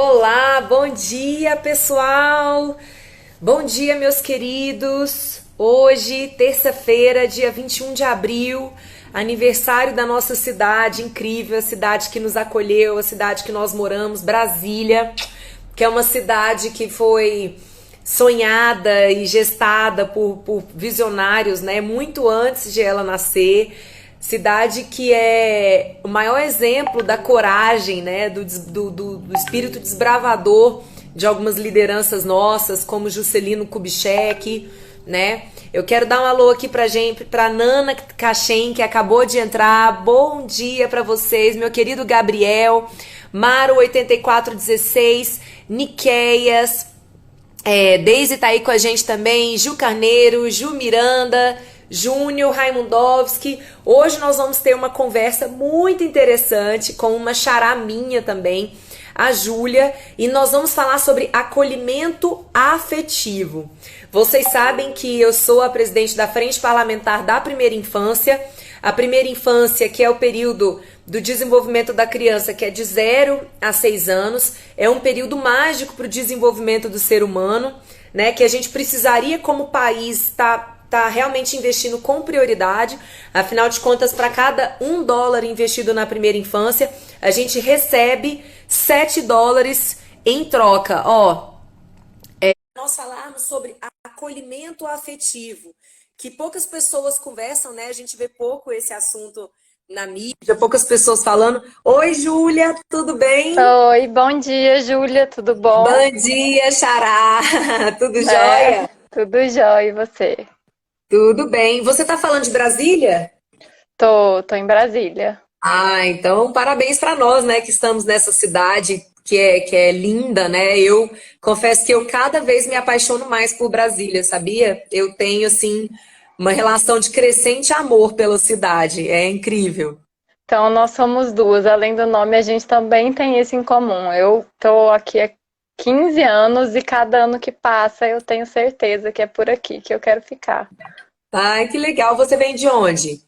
Olá, bom dia pessoal! Bom dia, meus queridos! Hoje, terça-feira, dia 21 de abril, aniversário da nossa cidade incrível, a cidade que nos acolheu, a cidade que nós moramos, Brasília, que é uma cidade que foi sonhada e gestada por visionários, né? Muito antes de ela nascer. Cidade que é o maior exemplo da coragem, né? Do espírito desbravador de algumas lideranças nossas, como Juscelino Kubitschek, né? Eu quero dar um alô aqui pra gente, pra Nana Cachen, que acabou de entrar. Bom dia pra vocês, meu querido Gabriel, Maro 8416, Niqueias, Deise tá aí com a gente também, Ju Carneiro, Ju Miranda, Júnior Raimundowski. Hoje nós vamos ter uma conversa muito interessante com uma xará minha também, a Júlia, e nós vamos falar sobre acolhimento afetivo. Vocês sabem que eu sou a presidente da Frente Parlamentar da Primeira Infância. A primeira infância, que é o período do desenvolvimento da criança, que é de 0 a 6 anos, é um período mágico para o desenvolvimento do ser humano, né? Que a gente precisaria, como país, tá realmente investindo com prioridade. Afinal de contas, para cada $1 investido na primeira infância, a gente recebe $7 em troca. Nós falarmos sobre acolhimento afetivo, que poucas pessoas conversam, né? A gente vê pouco esse assunto na mídia, poucas pessoas falando. Oi, Júlia, tudo bem? Oi, bom dia, Júlia, tudo bom? Bom dia, Xará! Tudo É, jóia? tudo jóia, e você? Tudo bem. Você tá falando de Brasília? Tô em Brasília. Ah, então parabéns para nós, né, que estamos nessa cidade que é linda, né? Eu confesso que eu cada vez me apaixono mais por Brasília, sabia? Eu tenho, assim, uma relação de crescente amor pela cidade. É incrível. Então, nós somos duas, além do nome, a gente também tem isso em comum. Eu tô aqui há 15 anos e cada ano que passa eu tenho certeza que é por aqui que eu quero ficar. Ai, que legal. Você vem de onde?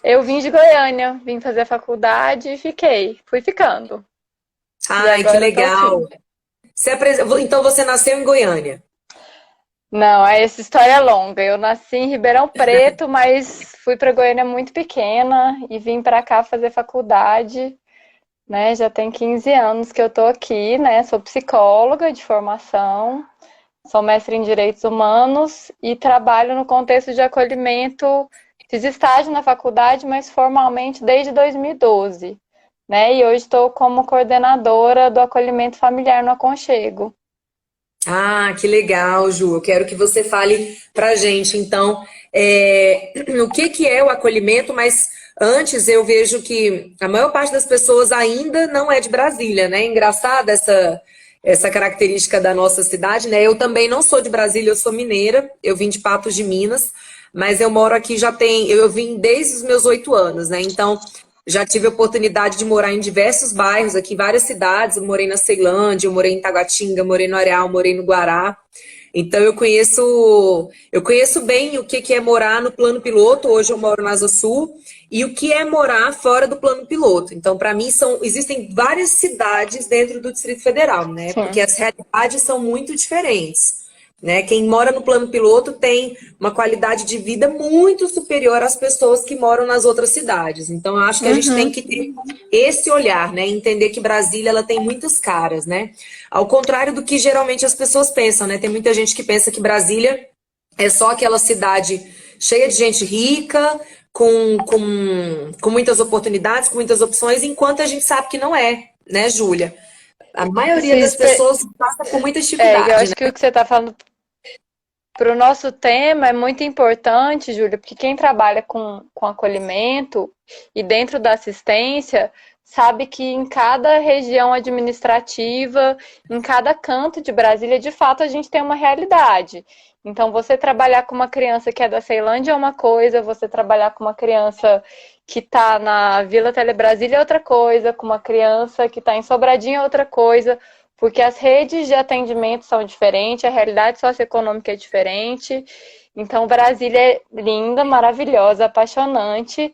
Eu vim de Goiânia, vim fazer faculdade e fiquei, fui ficando. E Ai, que agora eu tô legal. aqui. Então você nasceu em Goiânia. Não, essa história é longa. Eu nasci em Ribeirão Preto, mas fui para Goiânia muito pequena e vim para cá fazer faculdade, né? Já tem 15 anos que eu tô aqui, né? Sou psicóloga de formação, sou mestre em direitos humanos e trabalho no contexto de acolhimento. Fiz estágio na faculdade, mas formalmente desde 2012, né? E hoje estou como coordenadora do acolhimento familiar no Aconchego. Ah, que legal, Ju. Eu quero que você fale pra gente, então, o que é o acolhimento, mas antes eu vejo que a maior parte das pessoas ainda não é de Brasília, né? Engraçada essa característica da nossa cidade, né? Eu também não sou de Brasília, eu sou mineira, eu vim de Patos de Minas, mas eu moro aqui eu vim desde os meus 8 anos, né? Então, já tive a oportunidade de morar em diversos bairros, aqui em várias cidades. Eu morei na Ceilândia, eu morei em Taguatinga, morei no Areal, morei no Guará. Então eu conheço bem o que é morar no plano piloto. Hoje eu moro na Asa Sul e o que é morar fora do plano piloto. Então, para mim, existem várias cidades dentro do Distrito Federal, né? Porque Sim. as realidades são muito diferentes. Né? Quem mora no plano piloto tem uma qualidade de vida muito superior às pessoas que moram nas outras cidades. Então, eu acho que a gente tem Uhum. que ter esse olhar, né? Entender que Brasília ela tem muitas caras, né? Ao contrário do que geralmente as pessoas pensam, né? Tem muita gente que pensa que Brasília é só aquela cidade cheia de gente rica, com muitas oportunidades, com muitas opções, enquanto a gente sabe que não é, né, Júlia? A maioria Sim, das pessoas passa por muita eu dificuldade, acho que o que você está falando para o nosso tema é muito importante, Júlia, porque quem trabalha com acolhimento e dentro da assistência sabe que em cada região administrativa, em cada canto de Brasília, de fato, a gente tem uma realidade. Então, você trabalhar com uma criança que é da Ceilândia é uma coisa, você trabalhar com uma criança que está na Vila Telebrasília é outra coisa, com uma criança que está em Sobradinho é outra coisa. Porque as redes de atendimento são diferentes, a realidade socioeconômica é diferente. Então, Brasília é linda, maravilhosa, apaixonante,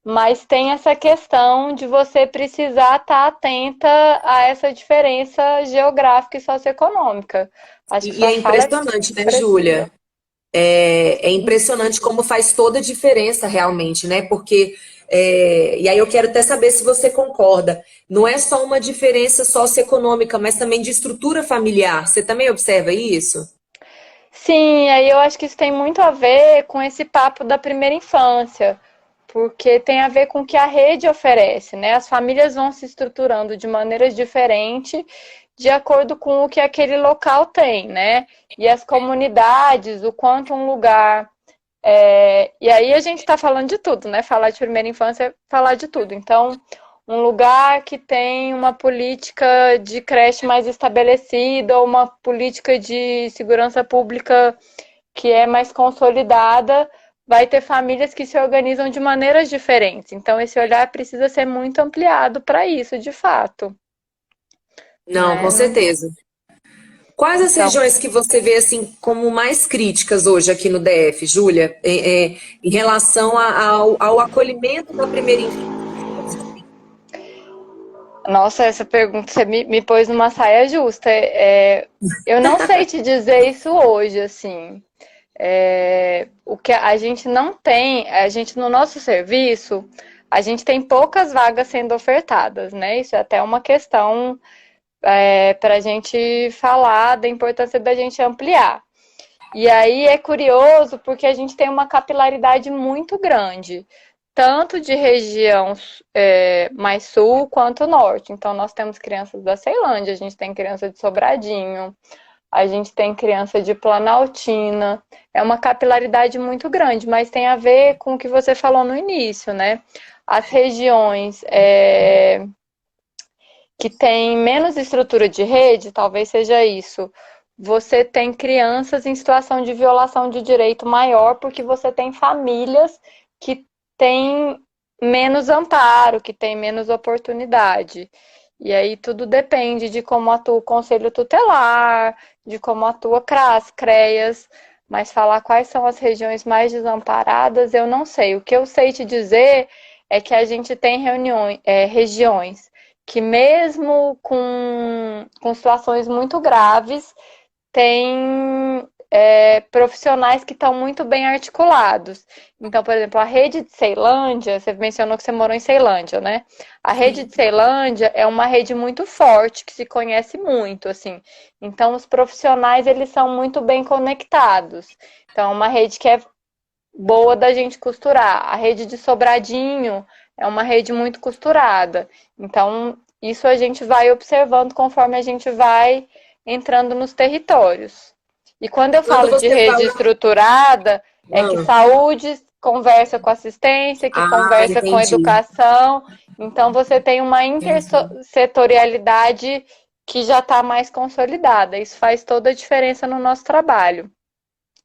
mas tem essa questão de você precisar estar atenta a essa diferença geográfica e socioeconômica. Acho que E sua é fala é impressionante, né, expressiva. Júlia? É impressionante como faz toda a diferença realmente, né? Porque, e aí eu quero até saber se você concorda, não é só uma diferença socioeconômica, mas também de estrutura familiar. Você também observa isso? Sim, aí eu acho que isso tem muito a ver com esse papo da primeira infância, porque tem a ver com o que a rede oferece, né? As famílias vão se estruturando de maneiras diferentes de acordo com o que aquele local tem, né? E as comunidades, o quanto um lugar. E aí a gente está falando de tudo, né? Falar de primeira infância é falar de tudo. Então, um lugar que tem uma política de creche mais estabelecida, ou uma política de segurança pública que é mais consolidada, vai ter famílias que se organizam de maneiras diferentes. Então, esse olhar precisa ser muito ampliado para isso, de fato, Não, com né? certeza. Quais as Então, regiões que você vê assim como mais críticas hoje aqui no DF, Júlia, em relação ao acolhimento da primeira infância? nossa, essa pergunta você me pôs numa saia justa. Eu não sei te dizer isso hoje, assim. O que a gente não tem, a gente no nosso serviço, a gente tem poucas vagas sendo ofertadas, né? Isso é até uma questão para a gente falar da importância da gente ampliar. E aí é curioso porque a gente tem uma capilaridade muito grande, tanto de região mais sul quanto norte. Então, nós temos crianças da Ceilândia, a gente tem criança de Sobradinho, a gente tem criança de Planaltina. É uma capilaridade muito grande, mas tem a ver com o que você falou no início, né? As regiões que têm menos estrutura de rede, talvez seja isso. Você tem crianças em situação de violação de direito maior, porque você tem famílias que têm menos amparo, que têm menos oportunidade. E aí tudo depende de como atua o conselho tutelar, de como atua CRAS, CREAS, mas falar quais são as regiões mais desamparadas, eu não sei. O que eu sei te dizer é que a gente tem regiões que mesmo com situações muito graves, tem profissionais que estão muito bem articulados. Então, por exemplo, a rede de Ceilândia, você mencionou que você morou em Ceilândia, né? A rede de Ceilândia é uma rede muito forte, que se conhece muito, assim. Então, os profissionais, eles são muito bem conectados. Então, é uma rede que é boa da gente costurar. A rede de Sobradinho é uma rede muito costurada. Então, isso a gente vai observando conforme a gente vai entrando nos territórios. E quando eu Quando falo de você rede fala. estruturada, é que Ah, saúde conversa com assistência, que conversa com entendi. educação. Então, você tem uma Entendi. intersetorialidade que já está mais consolidada. Isso faz toda a diferença no nosso trabalho.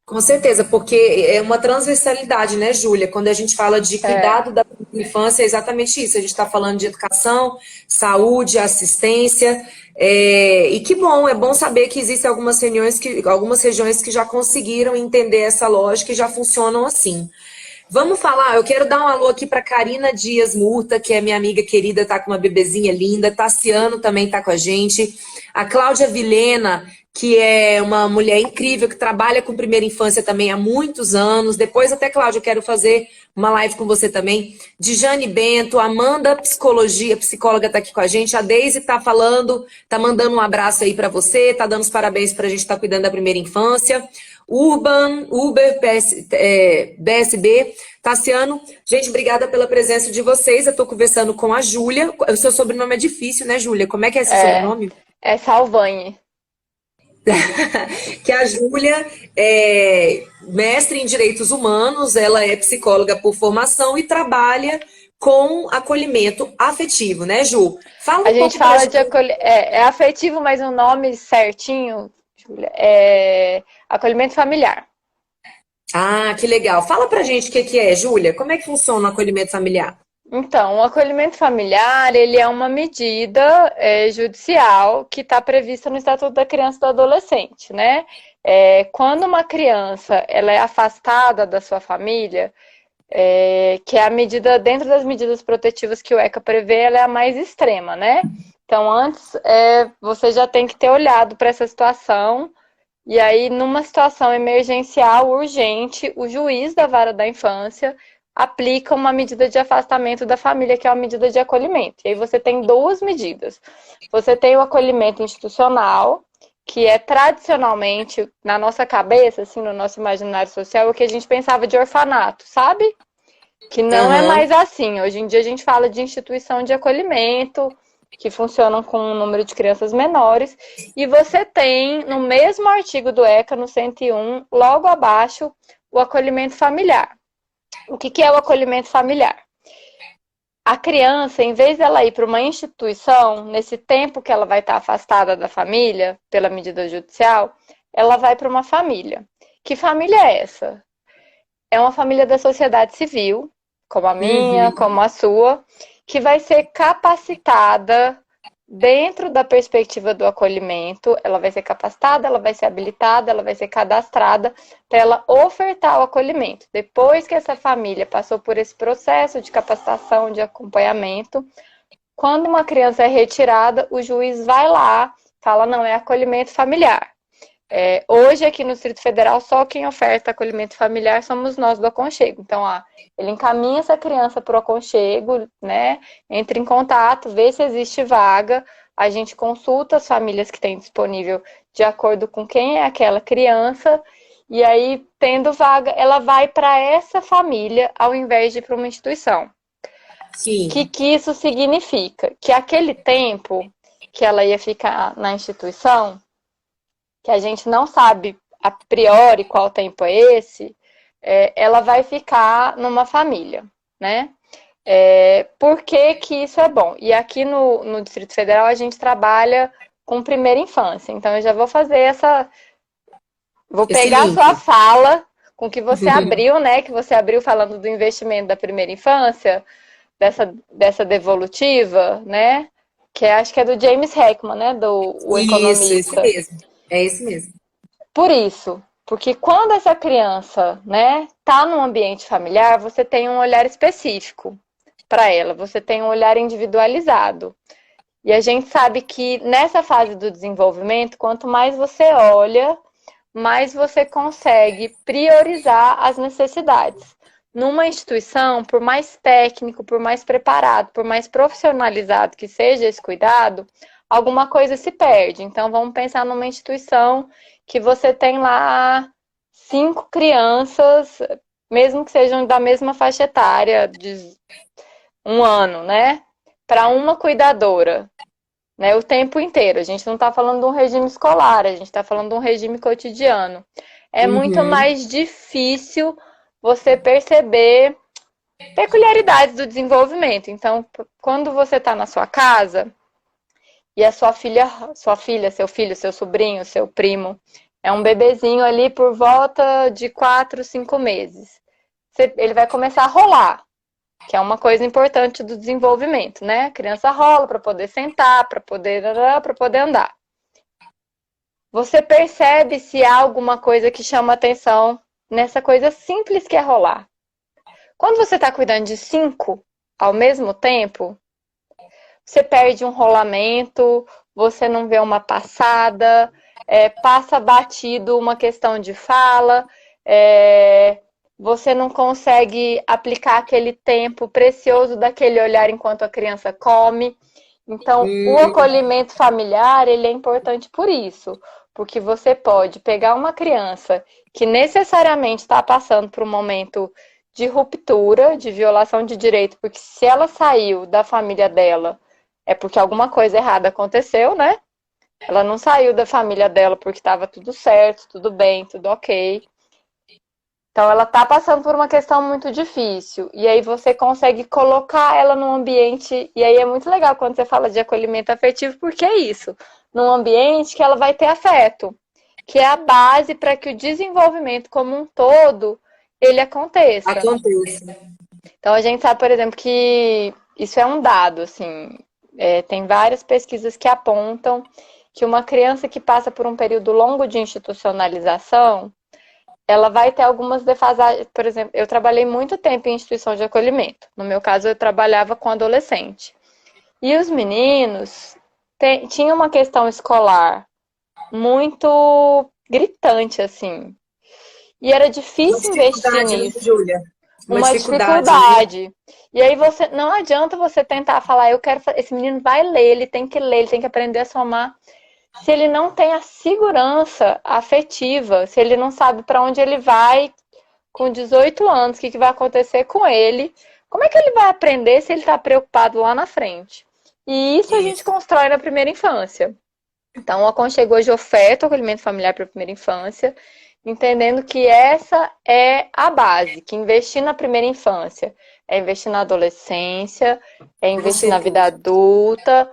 Com certeza, porque é uma transversalidade, né, Júlia? Quando a gente fala de É, cuidado da infância, é exatamente isso. A gente está falando de educação, saúde, assistência. E que bom, é bom saber que existem algumas regiões que já conseguiram entender essa lógica e já funcionam assim. Vamos falar, eu quero dar um alô aqui para Karina Dias Murta, que é minha amiga querida, tá com uma bebezinha linda. Tassiano também tá com a gente. A Cláudia Vilena, que é uma mulher incrível, que trabalha com primeira infância também há muitos anos. Depois, até, Cláudia, eu quero fazer uma live com você também. Dijane Bento, Amanda Psicologia, psicóloga, tá aqui com a gente. A Deise tá falando, tá mandando um abraço aí para você, tá dando os parabéns pra gente estar cuidando da primeira infância. Uber, BSB, Tassiano, gente, obrigada pela presença de vocês. Eu estou conversando com a Júlia. O seu sobrenome é difícil, né, Júlia? Como é que é esse é, sobrenome? é Salvanhe. Que a Júlia é mestre em direitos humanos, ela é psicóloga por formação e trabalha com acolhimento afetivo, né, Ju? Fala A um gente pouco pra fala de gente. é afetivo, mas o nome certinho, Júlia, é acolhimento familiar. Ah, que legal. Fala pra gente o que que é, Júlia. Como é que funciona o acolhimento familiar? Então, o acolhimento familiar, ele é uma medida judicial que está prevista no Estatuto da Criança e do Adolescente, né? Quando uma criança ela é afastada da sua família, que é a medida, dentro das medidas protetivas que o ECA prevê, ela é a mais extrema, né? Então, antes, você já tem que ter olhado para essa situação, e aí, numa situação emergencial, urgente, o juiz da vara da infância aplica uma medida de afastamento da família, que é uma medida de acolhimento. E aí você tem duas medidas. Você tem o acolhimento institucional, que é tradicionalmente, na nossa cabeça, assim, no nosso imaginário social, o que a gente pensava de orfanato, sabe? Que não é Aham. mais assim. Hoje em dia a gente fala de instituição de acolhimento, que funcionam com um número de crianças menores, e você tem, no mesmo artigo do ECA, no 101, logo abaixo, o acolhimento familiar. O que é o acolhimento familiar? A criança, em vez dela ir para uma instituição, nesse tempo que ela vai estar afastada da família, pela medida judicial, ela vai para uma família. Que família é essa? É uma família da sociedade civil, como a minha, Uhum. como a sua, que vai ser capacitada dentro da perspectiva do acolhimento. Ela vai ser capacitada, ela vai ser habilitada, ela vai ser cadastrada para ela ofertar o acolhimento. Depois que essa família passou por esse processo de capacitação, de acompanhamento, quando uma criança é retirada, o juiz vai lá, fala, não, é acolhimento familiar. Hoje, aqui no Distrito Federal, só quem oferta acolhimento familiar somos nós do Aconchego. Então, ele encaminha essa criança para o Aconchego, né? Entra em contato, vê se existe vaga, a gente consulta as famílias que têm disponível de acordo com quem é aquela criança, e aí, tendo vaga, ela vai para essa família ao invés de ir para uma instituição. O Sim. que isso significa? Que aquele tempo que ela ia ficar na instituição, que a gente não sabe a priori qual tempo é esse, ela vai ficar numa família, né? Por que que isso é bom? E aqui no Distrito Federal a gente trabalha com primeira infância, então eu já vou fazer vou Esse pegar a link. sua fala com que você abriu, né? Que você abriu falando do investimento da primeira infância, dessa devolutiva, né? Que acho que é do James Heckman, né? Do O Isso, esse Economista. mesmo. É esse mesmo. Por isso, porque quando essa criança, né, tá num ambiente familiar, você tem um olhar específico para ela, você tem um olhar individualizado. E a gente sabe que nessa fase do desenvolvimento, quanto mais você olha, mais você consegue priorizar as necessidades. Numa instituição, por mais técnico, por mais preparado, por mais profissionalizado que seja esse cuidado, alguma coisa se perde. Então, vamos pensar numa instituição que você tem lá 5 crianças, mesmo que sejam da mesma faixa etária, de 1 ano, né? Para uma cuidadora, né? O tempo inteiro. A gente não está falando de um regime escolar, a gente está falando de um regime cotidiano. É muito Uhum. mais difícil você perceber peculiaridades do desenvolvimento. Então, quando você está na sua casa e a sua filha, seu filho, seu sobrinho, seu primo, é um bebezinho ali por volta de 4, 5 meses. Ele vai começar a rolar, que é uma coisa importante do desenvolvimento, né? A criança rola para poder sentar, para poder andar. Você percebe se há alguma coisa que chama atenção nessa coisa simples que é rolar. Quando você está cuidando de 5 ao mesmo tempo, você perde um rolamento, você não vê uma passada, passa batido uma questão de fala, você não consegue aplicar aquele tempo precioso daquele olhar enquanto a criança come. Então, o Hum. acolhimento familiar, ele é importante por isso, porque você pode pegar uma criança que necessariamente está passando por um momento de ruptura, de violação de direito, porque se ela saiu da família dela, é porque alguma coisa errada aconteceu, né? Ela não saiu da família dela porque estava tudo certo, tudo bem, tudo ok. Então ela está passando por uma questão muito difícil. E aí você consegue colocar ela num ambiente. E aí é muito legal quando você fala de acolhimento afetivo, porque é isso. Num ambiente que ela vai ter afeto, que é a base para que o desenvolvimento como um todo ele aconteça. Aconteça. Então a gente sabe, por exemplo, que isso é um dado, assim, tem várias pesquisas que apontam que uma criança que passa por um período longo de institucionalização, ela vai ter algumas defasagens. Por exemplo, eu trabalhei muito tempo em instituição de acolhimento. No meu caso, eu trabalhava com adolescente. E os meninos tinham uma questão escolar muito gritante, assim. E era Uma difícil investir dificuldade, né, nisso. Júlia? Uma Uma dificuldade, né? dificuldade. E aí você não adianta você tentar falar, eu quero, esse menino vai ler, ele tem que ler, ele tem que aprender a somar. Se ele não tem a segurança afetiva, se ele não sabe para onde ele vai com 18 anos, o que vai acontecer com ele, como é que ele vai aprender se ele está preocupado lá na frente? E isso a gente Isso. constrói na primeira infância. Então, o Aconchego hoje oferta o acolhimento familiar para a primeira infância, entendendo que essa é a base, que investir na primeira infância é investir na adolescência, é Com investir na vida certeza. adulta.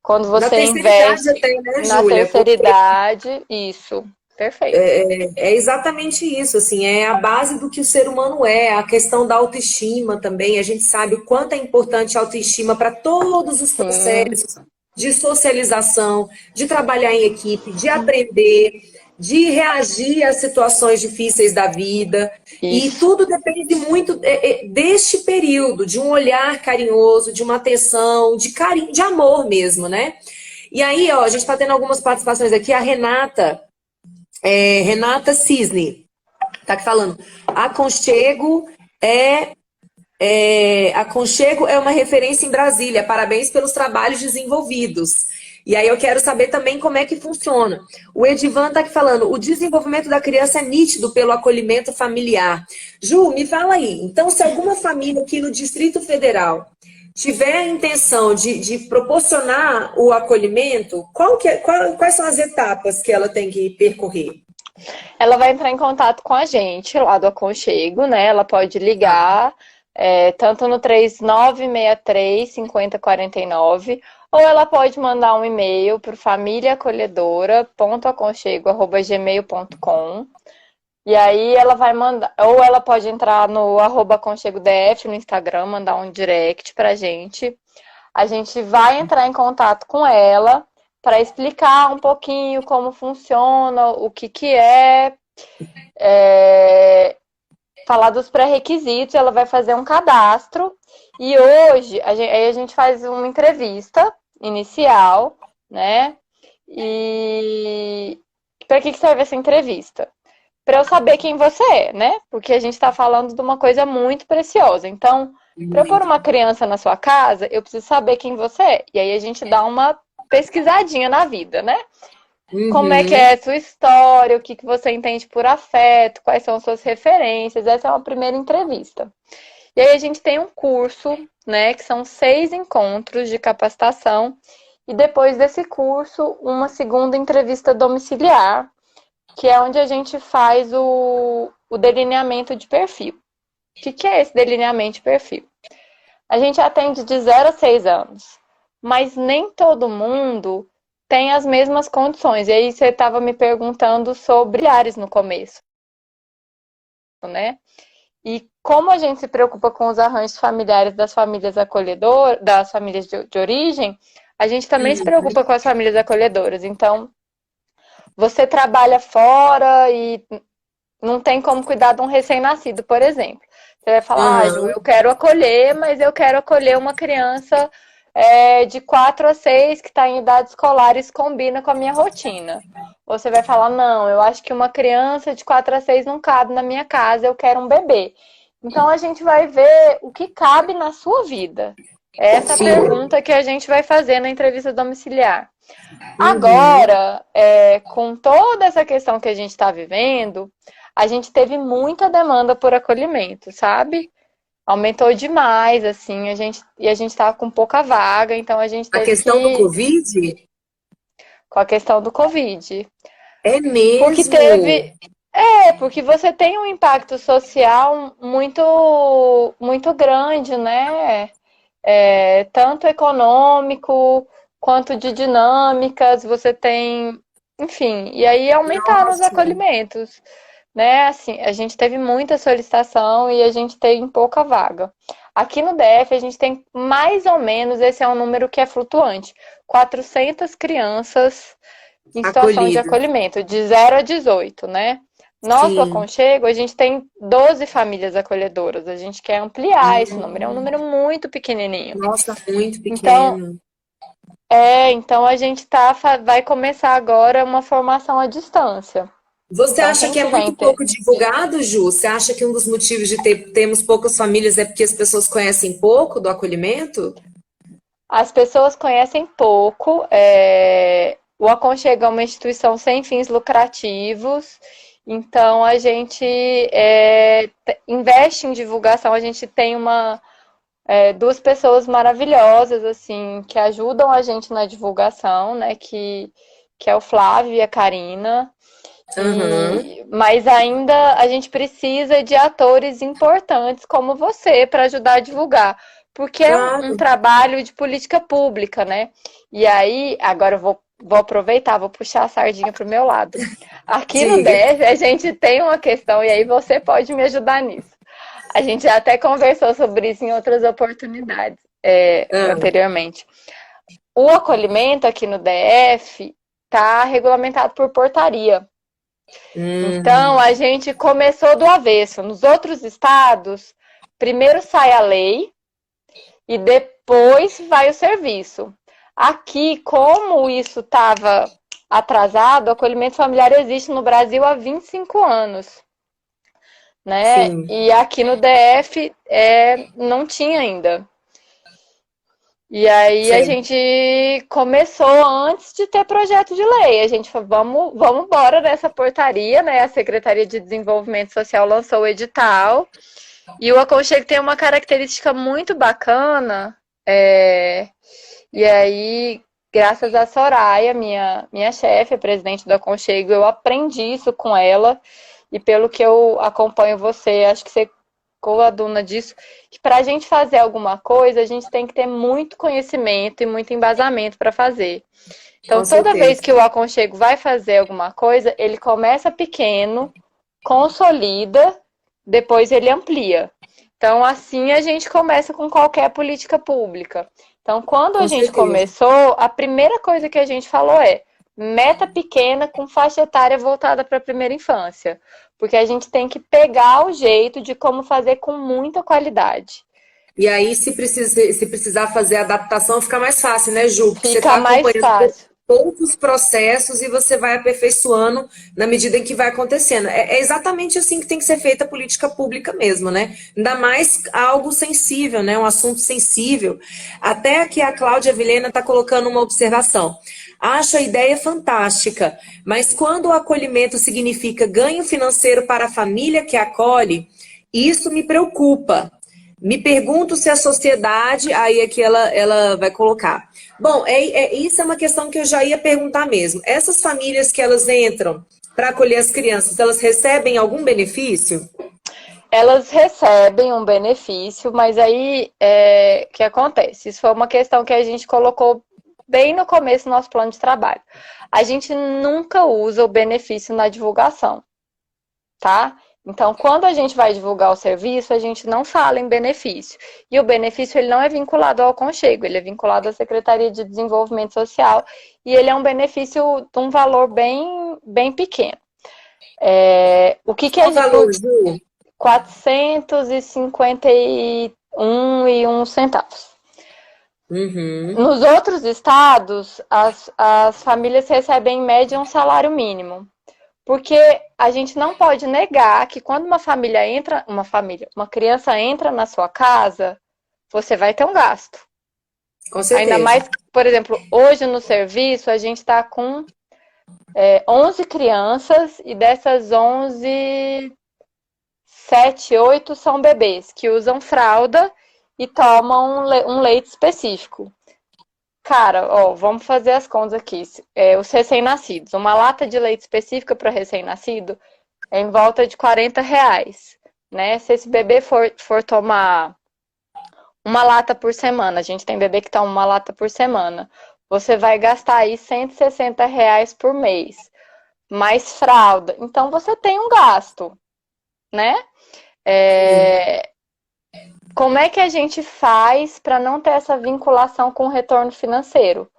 Quando Na você terceira idade investe até, né, na Júlia? terceira Porque idade, isso, perfeito. é exatamente isso, assim, é a base do que o ser humano é, a questão da autoestima também. A gente sabe o quanto é importante a autoestima para todos os Sim, processos de socialização, de trabalhar em equipe, de aprender, de reagir às situações difíceis da vida. E isso. tudo depende muito deste período, de um olhar carinhoso, de uma atenção, de carinho, de amor mesmo, né? E aí, ó, a gente está tendo algumas participações aqui. A Renata Cisne, tá aqui falando. Aconchego Aconchego é uma referência em Brasília. Parabéns pelos trabalhos desenvolvidos. E aí eu quero saber também como é que funciona. O Edivan está aqui falando, o desenvolvimento da criança é nítido pelo acolhimento familiar. Ju, me fala aí. Então, se alguma família aqui no Distrito Federal tiver a intenção de proporcionar o acolhimento, quais são as etapas que ela tem que percorrer? Ela vai entrar em contato com a gente lá do Aconchego, né? Ela pode Tá. ligar, tanto no 3963-5049, ou ela pode mandar um e-mail para famíliaacolhedora.aconchego@gmail.com. E aí ela vai mandar, ou ela pode entrar no @aconchegodf no Instagram, mandar um direct pra gente. A gente vai entrar em contato com ela para explicar um pouquinho como funciona, o que é, falar dos pré-requisitos, ela vai fazer um cadastro. E hoje, aí a gente faz uma entrevista inicial, né? E para que serve essa entrevista? Para eu saber quem você é, né? Porque a gente está falando de uma coisa muito preciosa. Então, para eu pôr Muito. uma criança na sua casa, eu preciso saber quem você é. E aí a gente dá uma pesquisadinha na vida, né? Como é que Uhum. é a sua história, o que você entende por afeto, quais são as suas referências. Essa é uma primeira entrevista. E aí a gente tem um curso, né, que são 6 encontros de capacitação. E depois desse curso, uma segunda entrevista domiciliar, que é onde a gente faz o delineamento de perfil. O que é esse delineamento de perfil? A gente atende de 0 a 6 anos, mas nem todo mundo tem as mesmas condições. E aí você estava me perguntando sobre familiares no começo, né? E como a gente se preocupa com os arranjos familiares das famílias acolhedoras, das famílias de origem, a gente também se Uhum. preocupa com as famílias acolhedoras. Então, você trabalha fora e não tem como cuidar de um recém-nascido, por exemplo. Você vai falar, Ju, Aham. eu quero acolher, mas eu quero acolher uma criança de 4 a 6 que está em idade escolar, isso combina com a minha rotina. Ou você vai falar, não, eu acho que uma criança de 4 a 6 não cabe na minha casa, eu quero um bebê. Então a gente vai ver o que cabe na sua vida. Essa é a Sim. pergunta que a gente vai fazer na entrevista domiciliar. Uhum. Agora, com toda essa questão que a gente está vivendo, a gente teve muita demanda por acolhimento, sabe? Aumentou demais, assim, e a gente estava com pouca vaga, então a gente A teve questão do que, Covid com a questão do Covid. é Porque mesmo. teve, porque você tem um impacto social muito grande, né? Tanto econômico quanto de dinâmicas, você tem, enfim, e aí aumentaram os Nossa. acolhimentos, né? Assim, a gente teve muita solicitação e a gente tem pouca vaga. Aqui no DF, a gente tem mais ou menos, esse é um número que é flutuante, 400 crianças em situação de Acolhida. acolhimento, de 0 a 18, né? Nós do Sim. Aconchego, a gente tem 12 famílias acolhedoras. A gente quer ampliar esse número. É um Hum, número muito pequenininho. nossa, muito Então, pequeno. então a gente vai começar agora uma formação à distância. Você Então, acha quem que é tiver muito pouco divulgado, Ju? Você acha que um dos motivos de termos poucas famílias é porque as pessoas conhecem pouco do acolhimento? as pessoas conhecem pouco. O Aconchego é uma instituição sem fins lucrativos, então a gente investe em divulgação. A gente tem duas pessoas maravilhosas assim que ajudam a gente na divulgação, né? Que é o Flávio e a Karina. Aham, Mas ainda a gente precisa de atores importantes como você para ajudar a divulgar, porque é um claro. trabalho de política pública, né? E aí, agora eu vou aproveitar, vou puxar a sardinha para o meu lado. Aqui no Diga. DF, a gente tem uma questão, e aí você pode me ajudar nisso. A gente já até conversou sobre isso em outras oportunidades, Ah, anteriormente. O acolhimento aqui no DF está regulamentado por portaria. Então, hum, a gente começou do avesso. Nos outros estados, primeiro sai a lei e depois vai o serviço. Aqui, como isso estava atrasado, o acolhimento familiar existe no Brasil há 25 anos, né? sim, E aqui no DF não tinha ainda. E aí a certo. gente começou antes de ter projeto de lei. A gente falou, vamos embora nessa portaria, né? A Secretaria de Desenvolvimento Social lançou o edital. E o Aconchego tem uma característica muito bacana. E aí, graças a Soraya, minha chefe, a presidente do Aconchego, eu aprendi isso com ela. E pelo que eu acompanho você, acho que você coaduna disso, que para a gente fazer alguma coisa, a gente tem que ter muito conhecimento e muito embasamento para fazer. Então, Com toda vez certeza. que o Aconchego vai fazer alguma coisa, ele começa pequeno, consolida, depois ele amplia. Então, assim a gente começa com qualquer política pública. Então, quando a Com gente certeza. começou, a primeira coisa que a gente falou é meta pequena com faixa etária voltada para a primeira infância. Porque a gente tem que pegar o jeito de como fazer com muita qualidade. E aí, se precisar fazer adaptação, fica mais fácil, né, Ju? Porque você Fica está mais acompanhando fácil. poucos processos e você vai aperfeiçoando na medida em que vai acontecendo. É exatamente assim que tem que ser feita a política pública mesmo, né? Ainda mais algo sensível, né? Um assunto sensível. Até aqui a Cláudia Vilhena está colocando uma observação. Acho a ideia fantástica, mas quando o acolhimento significa ganho financeiro para a família que acolhe, isso me preocupa. Me pergunto se a sociedade, aí é que ela vai colocar. Bom, isso é uma questão que eu já ia perguntar mesmo. Essas famílias que elas entram para acolher as crianças, elas recebem algum benefício? Elas recebem um benefício, mas aí o que acontece? Isso foi uma questão que a gente colocou bem no começo do nosso plano de trabalho. A gente nunca usa o benefício na divulgação, tá? Então, quando a gente vai divulgar o serviço, a gente não fala em benefício. E o benefício ele não é vinculado ao aconchego, ele é vinculado à Secretaria de Desenvolvimento Social e ele é um benefício de um valor bem pequeno. O que Qual o é valor, Ju? 451 centavos. Uhum, Nos outros estados, as famílias recebem em média um salário mínimo. Porque a gente não pode negar que quando uma criança entra na sua casa, você vai ter um gasto. com Ainda certeza. mais, por exemplo, hoje no serviço a gente está com 11 crianças e dessas 11, 7, 8 são bebês que usam fralda e tomam um leite específico. Cara, ó, vamos fazer as contas aqui. Os recém-nascidos. Uma lata de leite específica para recém-nascido é em volta de R$ 40, né? Se esse bebê for tomar uma lata por semana, a gente tem bebê que toma uma lata por semana, você vai gastar aí R$ 160 por mês. Mais fralda. Então você tem um gasto, né? Sim. Como é que a gente faz para não ter essa vinculação com o retorno financeiro?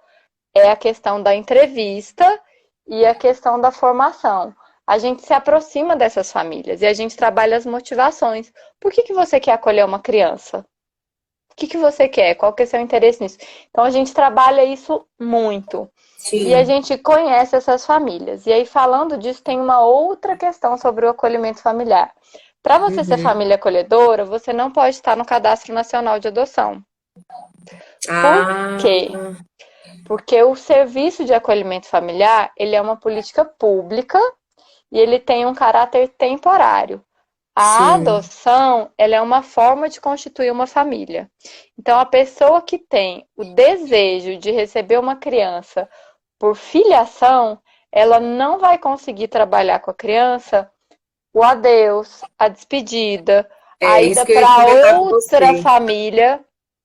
É a questão da entrevista e a questão da formação. a gente se aproxima dessas famílias e a gente trabalha as motivações. Por que você quer acolher uma criança? O que você quer? Qual que é o seu interesse nisso? Então a gente trabalha isso muito. E a Sim. gente conhece essas famílias. E aí, falando disso, tem uma outra questão sobre o acolhimento familiar. Para você ser Uhum. família acolhedora, você não pode estar no Cadastro Nacional de Adoção. Por Ah, quê? Porque o serviço de acolhimento familiar, ele é uma política pública e ele tem um caráter temporário. A sim. adoção, ela é uma forma de constituir uma família. Então, a pessoa que tem o desejo de receber uma criança por filiação, ela não vai conseguir trabalhar com a criança o adeus, a despedida, a É isso ida que eu ia para comentar com outra você. família,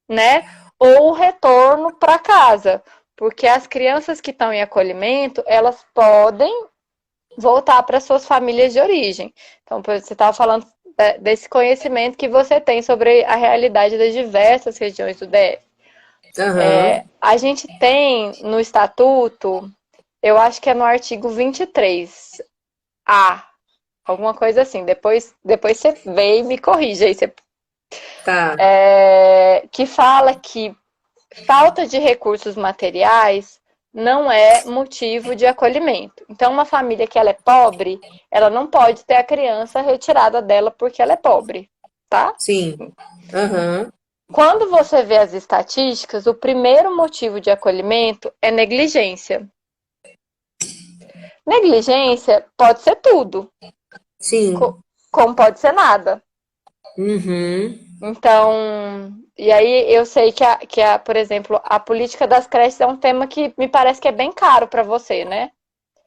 né? Ou o retorno para casa. Porque as crianças que estão em acolhimento, elas podem voltar para suas famílias de origem. Então, você estava falando desse conhecimento que você tem sobre a realidade das diversas regiões do DF. Aham. A gente tem no estatuto, eu acho que é no artigo 23A, alguma coisa assim. Depois você vê e me corrige aí. Tá. Que fala que falta de recursos materiais não é motivo de acolhimento. Então, uma família que ela é pobre, ela não pode ter a criança retirada dela porque ela é pobre, tá? Sim. Aham. Quando você vê as estatísticas, o primeiro motivo de acolhimento é negligência. Negligência pode ser tudo, Sim. como pode ser nada. Uhum. Então, e aí eu sei por exemplo, a política das creches é um tema que me parece que é bem caro para você, né?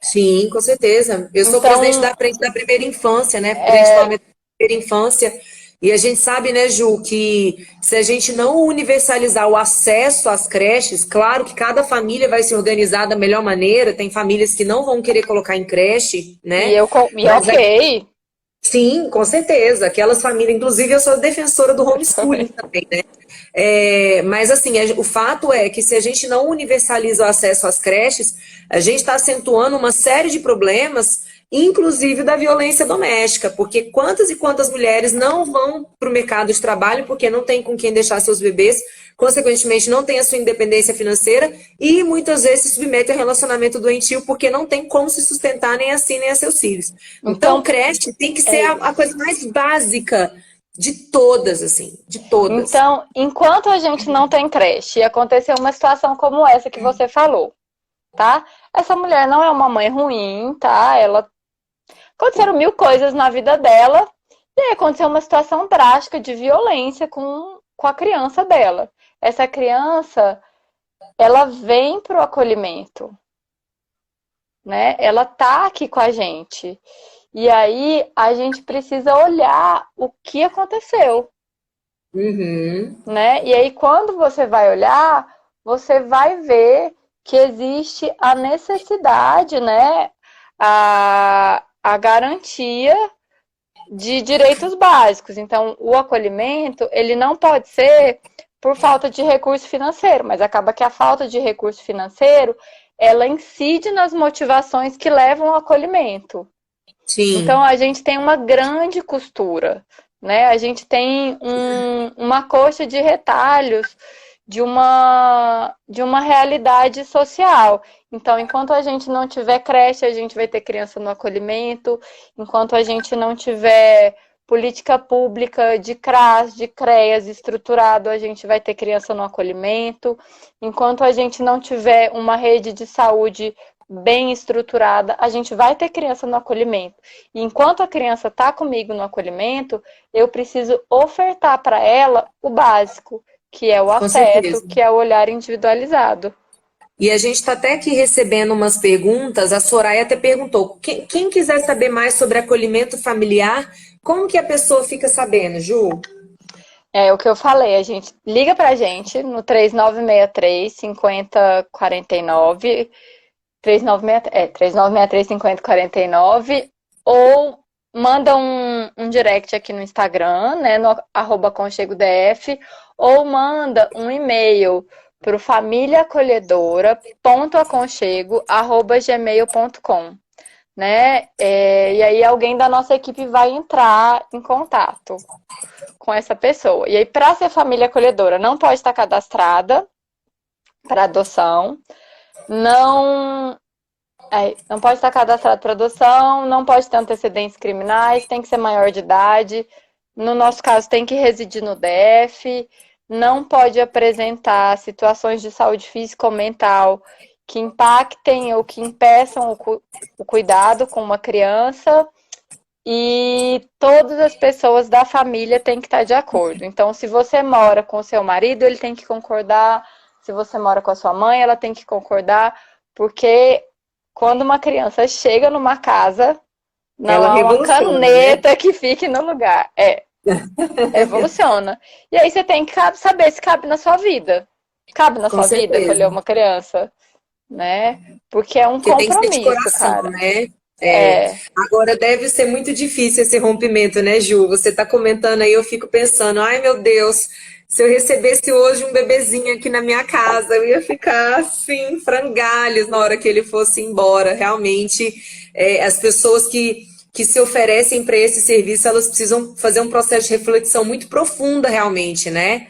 Sim, com certeza. Eu sou presidente Então, da Frente da Primeira Infância, né? Frente Parlamentar da Primeira Infância. E a gente sabe, né, Ju, que se a gente não universalizar o acesso às creches, claro que cada família vai se organizar da melhor maneira. Tem famílias que não vão querer colocar em creche, né? e Mas ok, sim, com certeza. Aquelas famílias, inclusive eu sou defensora do homeschooling também. também, né? Mas assim, o fato é que se a gente não universaliza o acesso às creches, a gente está acentuando uma série de problemas, inclusive da violência doméstica, porque quantas e quantas mulheres não vão para o mercado de trabalho porque não tem com quem deixar seus bebês, consequentemente não tem a sua independência financeira e muitas vezes se submete a relacionamento doentio porque não tem como se sustentar nem a si nem a seus filhos. Então, Então, creche tem que ser é a isso. coisa mais básica de todas, assim, de todas. Então, enquanto a gente não tem creche e acontecer uma situação como essa que você falou, tá? Essa mulher não é uma mãe ruim, tá? Ela aconteceram mil coisas na vida dela e aí aconteceu uma situação drástica de violência com a criança dela. Essa criança, ela vem para o acolhimento, né? Ela tá aqui com a gente. E aí a gente precisa olhar o que aconteceu, Uhum. né? E aí quando você vai olhar, você vai ver que existe a necessidade, né? A garantia de direitos básicos. Então, o acolhimento, ele não pode ser por falta de recurso financeiro, mas acaba que a falta de recurso financeiro, ela incide nas motivações que levam ao acolhimento. Então, Sim, a gente tem uma grande costura, né? A gente tem uma coxa de retalhos de uma realidade social. Então, enquanto a gente não tiver creche, a gente vai ter criança no acolhimento. Enquanto a gente não tiver política pública de CRAS, de CREAS estruturado, a gente vai ter criança no acolhimento. Enquanto a gente não tiver uma rede de saúde bem estruturada, a gente vai ter criança no acolhimento. E enquanto a criança está comigo no acolhimento, eu preciso ofertar para ela o básico, que é o com afeto, certeza. que é o olhar individualizado. E a gente está até aqui recebendo umas perguntas. A Soraya até perguntou: quem quiser saber mais sobre acolhimento familiar, como que a pessoa fica sabendo, Ju? É o que eu falei, a gente liga pra gente no 3963 5049, 3963 5049, ou manda um direct aqui no Instagram, né, no @conchegodf, ou manda um e-mail para o famíliaacolhedora.aconchego@gmail.com. né? E aí alguém da nossa equipe vai entrar em contato com essa pessoa. E aí, para ser família acolhedora, não pode estar cadastrada para adoção, não, não pode estar cadastrado para adoção, não pode ter antecedentes criminais, tem que ser maior de idade. No nosso caso, tem que residir no DF, não pode apresentar situações de saúde física ou mental que impactem ou que impeçam o cuidado com uma criança, e todas as pessoas da família têm que estar de acordo. Então, se você mora com o seu marido, ele tem que concordar. Se você mora com a sua mãe, ela tem que concordar, porque quando uma criança chega numa casa, não Ela há uma revoluciona, né? caneta que fique no lugar. Evoluciona. E aí você tem que saber se cabe na sua vida. Cabe na Com sua vida acolher certeza. uma criança, né? Porque é um Porque tem que ser de compromisso, coração, cara. né? É. É, Agora deve ser muito difícil esse rompimento, né, Ju? Você está comentando aí, eu fico pensando, ai meu Deus, se eu recebesse hoje um bebezinho aqui na minha casa, eu ia ficar assim, frangalhos na hora que ele fosse embora. Realmente, as pessoas que se oferecem para esse serviço, elas precisam fazer um processo de reflexão muito profunda, realmente, né?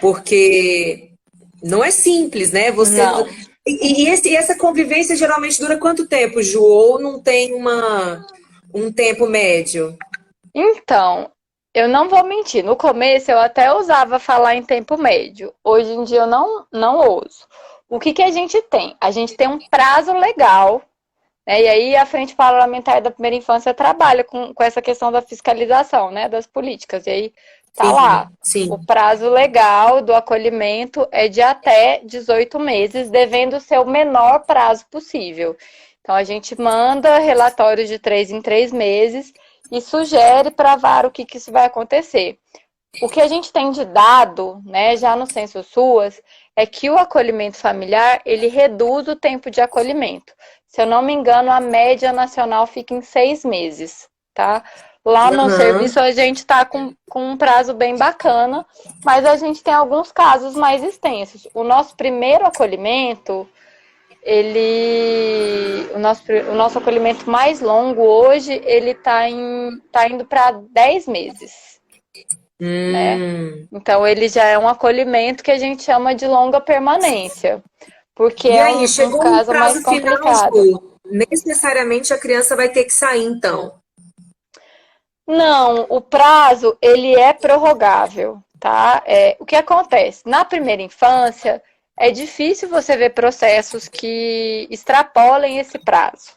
Porque não é simples, né? não. E essa convivência geralmente dura quanto tempo, Ju? Ou não tem um tempo médio? Então, eu não vou mentir. No começo eu até ousava falar em tempo médio. Hoje em dia eu não ouso. O que que a gente tem? A gente tem um prazo legal, né? E aí a Frente Parlamentar da Primeira Infância trabalha com essa questão da fiscalização, né? Das políticas. E aí tá Sim, lá. O sim. prazo legal do acolhimento é de até 18 meses, devendo ser o menor prazo possível. Então a gente manda relatórios de 3 em 3 meses e sugere para a vara o que isso vai acontecer. O que a gente tem de dado, né, já no Censo SUAS, é que o acolhimento familiar, ele reduz o tempo de acolhimento. Se eu não me engano, a média nacional fica em 6 meses, tá? Lá no Aham. serviço a gente está com um prazo bem bacana, mas a gente tem alguns casos mais extensos. O nosso primeiro acolhimento, o nosso acolhimento mais longo hoje, ele tá indo para 10 meses, né? Hum. Então, ele já é um acolhimento que a gente chama de longa permanência, porque E é aí, um chegou no caso mais prazo final, complicado. Ju? Necessariamente a criança vai ter que sair, então. Não, o prazo, ele é prorrogável, tá? O que acontece? Na primeira infância, é difícil você ver processos que extrapolem esse prazo.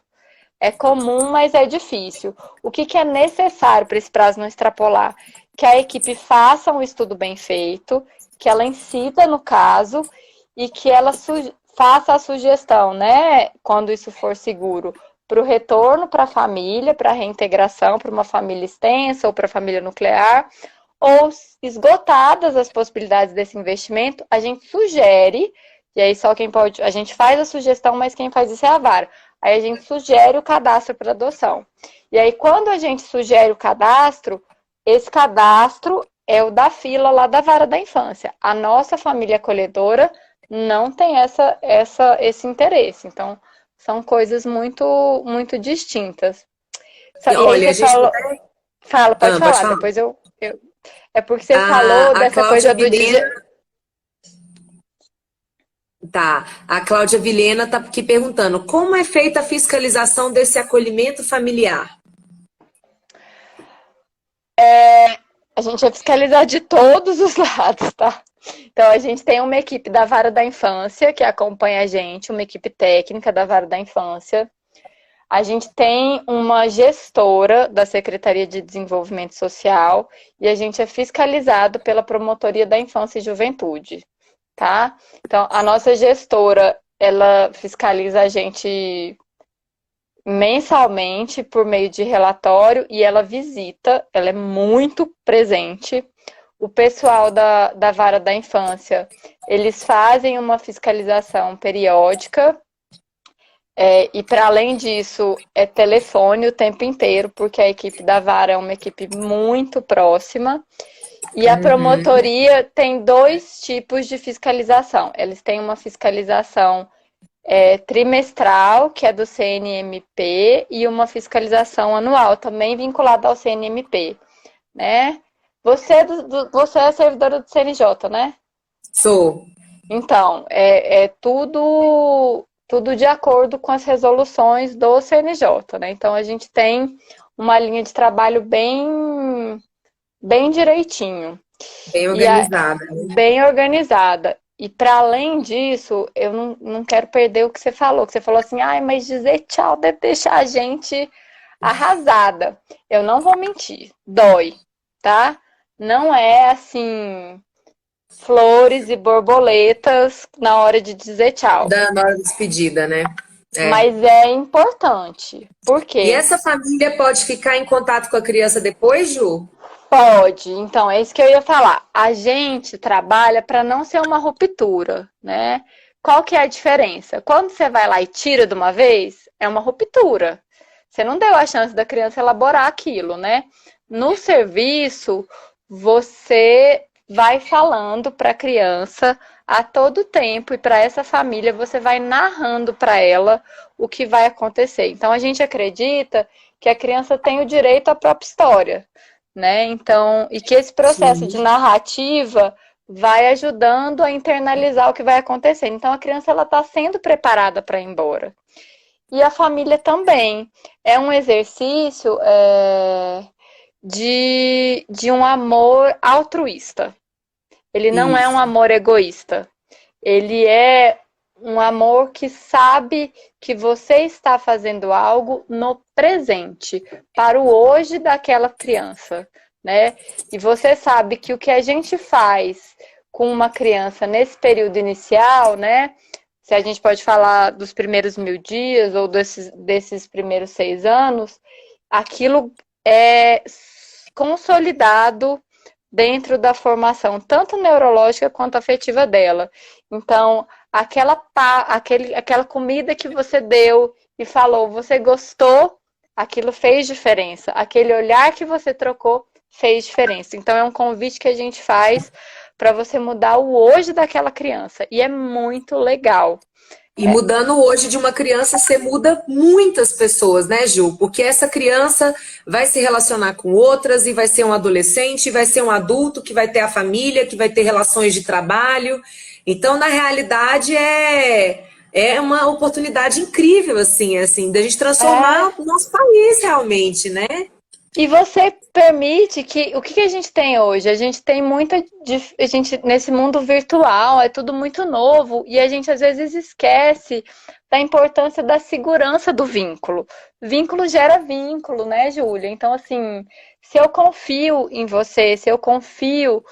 É comum, mas é difícil. O que é necessário para esse prazo não extrapolar? Que a equipe faça um estudo bem feito, que ela incida no caso e que ela faça a sugestão, né, quando isso for seguro, para o retorno para a família, para a reintegração para uma família extensa ou para a família nuclear, ou esgotadas as possibilidades desse investimento, a gente sugere, e aí só quem pode, a gente faz a sugestão, mas quem faz isso é a vara. Aí a gente sugere o cadastro para adoção. E aí, quando a gente sugere o cadastro, esse cadastro é o da fila lá da vara da infância. A nossa família acolhedora não tem esse interesse. Então, são coisas muito distintas. E, E aí olha, você a gente falou, até... pode Pode falar, falar. depois eu. É porque você falou A dessa Cláudia coisa do Vilhena, tá. A Cláudia Vilhena tá aqui perguntando como é feita a fiscalização desse acolhimento familiar? a gente vai fiscalizar de todos os lados, tá? Então, a gente tem uma equipe da Vara da Infância que acompanha a gente, uma equipe técnica da Vara da Infância. A gente tem uma gestora da Secretaria de Desenvolvimento Social e a gente é fiscalizado pela Promotoria da Infância e Juventude, tá? Então, a nossa gestora, ela fiscaliza a gente mensalmente por meio de relatório e ela visita, ela é muito presente. O pessoal da Vara da Infância, eles fazem uma fiscalização periódica, e para além disso, é telefone o tempo inteiro, porque a equipe da Vara é uma equipe muito próxima. E a promotoria tem dois tipos de fiscalização. Eles têm uma fiscalização trimestral, que é do CNMP, e uma fiscalização anual, também vinculada ao CNMP, né? Você é servidora do CNJ, né? Sou. Então, tudo de acordo com as resoluções do CNJ, né? Então, a gente tem uma linha de trabalho bem direitinho. Bem organizada. Bem organizada. E para além disso, eu não quero perder o que você falou. Que você falou assim, ai, mas dizer tchau deve deixar a gente arrasada. Eu não vou mentir, dói, tá? Não é assim, flores e borboletas na hora de dizer tchau. Na hora da despedida, né? Mas é importante. Por E quê? essa família pode ficar em contato com a criança depois, Ju? Pode, então é isso que eu ia falar. A gente trabalha para não ser uma ruptura, né? Qual que é a diferença? Quando você vai lá e tira de uma vez, é uma ruptura. Você não deu a chance da criança elaborar aquilo, né? No serviço, você vai falando para a criança a todo tempo e para essa família você vai narrando para ela o que vai acontecer. Então a gente acredita que a criança tem o direito à própria história, né? Então, e que esse processo de Sim. narrativa vai ajudando a internalizar o que vai acontecer. Então, a criança ela está sendo preparada para ir embora. E a família também. É um exercício de um amor altruísta. Ele não é um Isso. amor egoísta. Ele é um amor que sabe que você está fazendo algo no presente, para o hoje daquela criança, né? E você sabe que o que a gente faz com uma criança nesse período inicial, né? Se a gente pode falar dos primeiros 1.000 dias ou desses primeiros 6 anos, aquilo é consolidado dentro da formação, tanto neurológica quanto afetiva dela. Então, aquela comida que você deu e falou, você gostou, aquilo fez diferença. Aquele olhar que você trocou fez diferença. Então, é um convite que a gente faz para você mudar o hoje daquela criança. E é muito legal. E mudando hoje de uma criança, você muda muitas pessoas, né, Ju? Porque essa criança vai se relacionar com outras e vai ser um adolescente, vai ser um adulto que vai ter a família, que vai ter relações de trabalho. Então, na realidade, é uma oportunidade incrível, assim, da gente É, transformar o nosso país realmente, né? e você permite que. O que a gente tem hoje? A gente tem muita. A gente, nesse mundo virtual, é tudo muito novo e a gente às vezes esquece da importância da segurança do vínculo. Vínculo gera vínculo, né, Júlia? Então, assim, se eu confio em você, se eu confio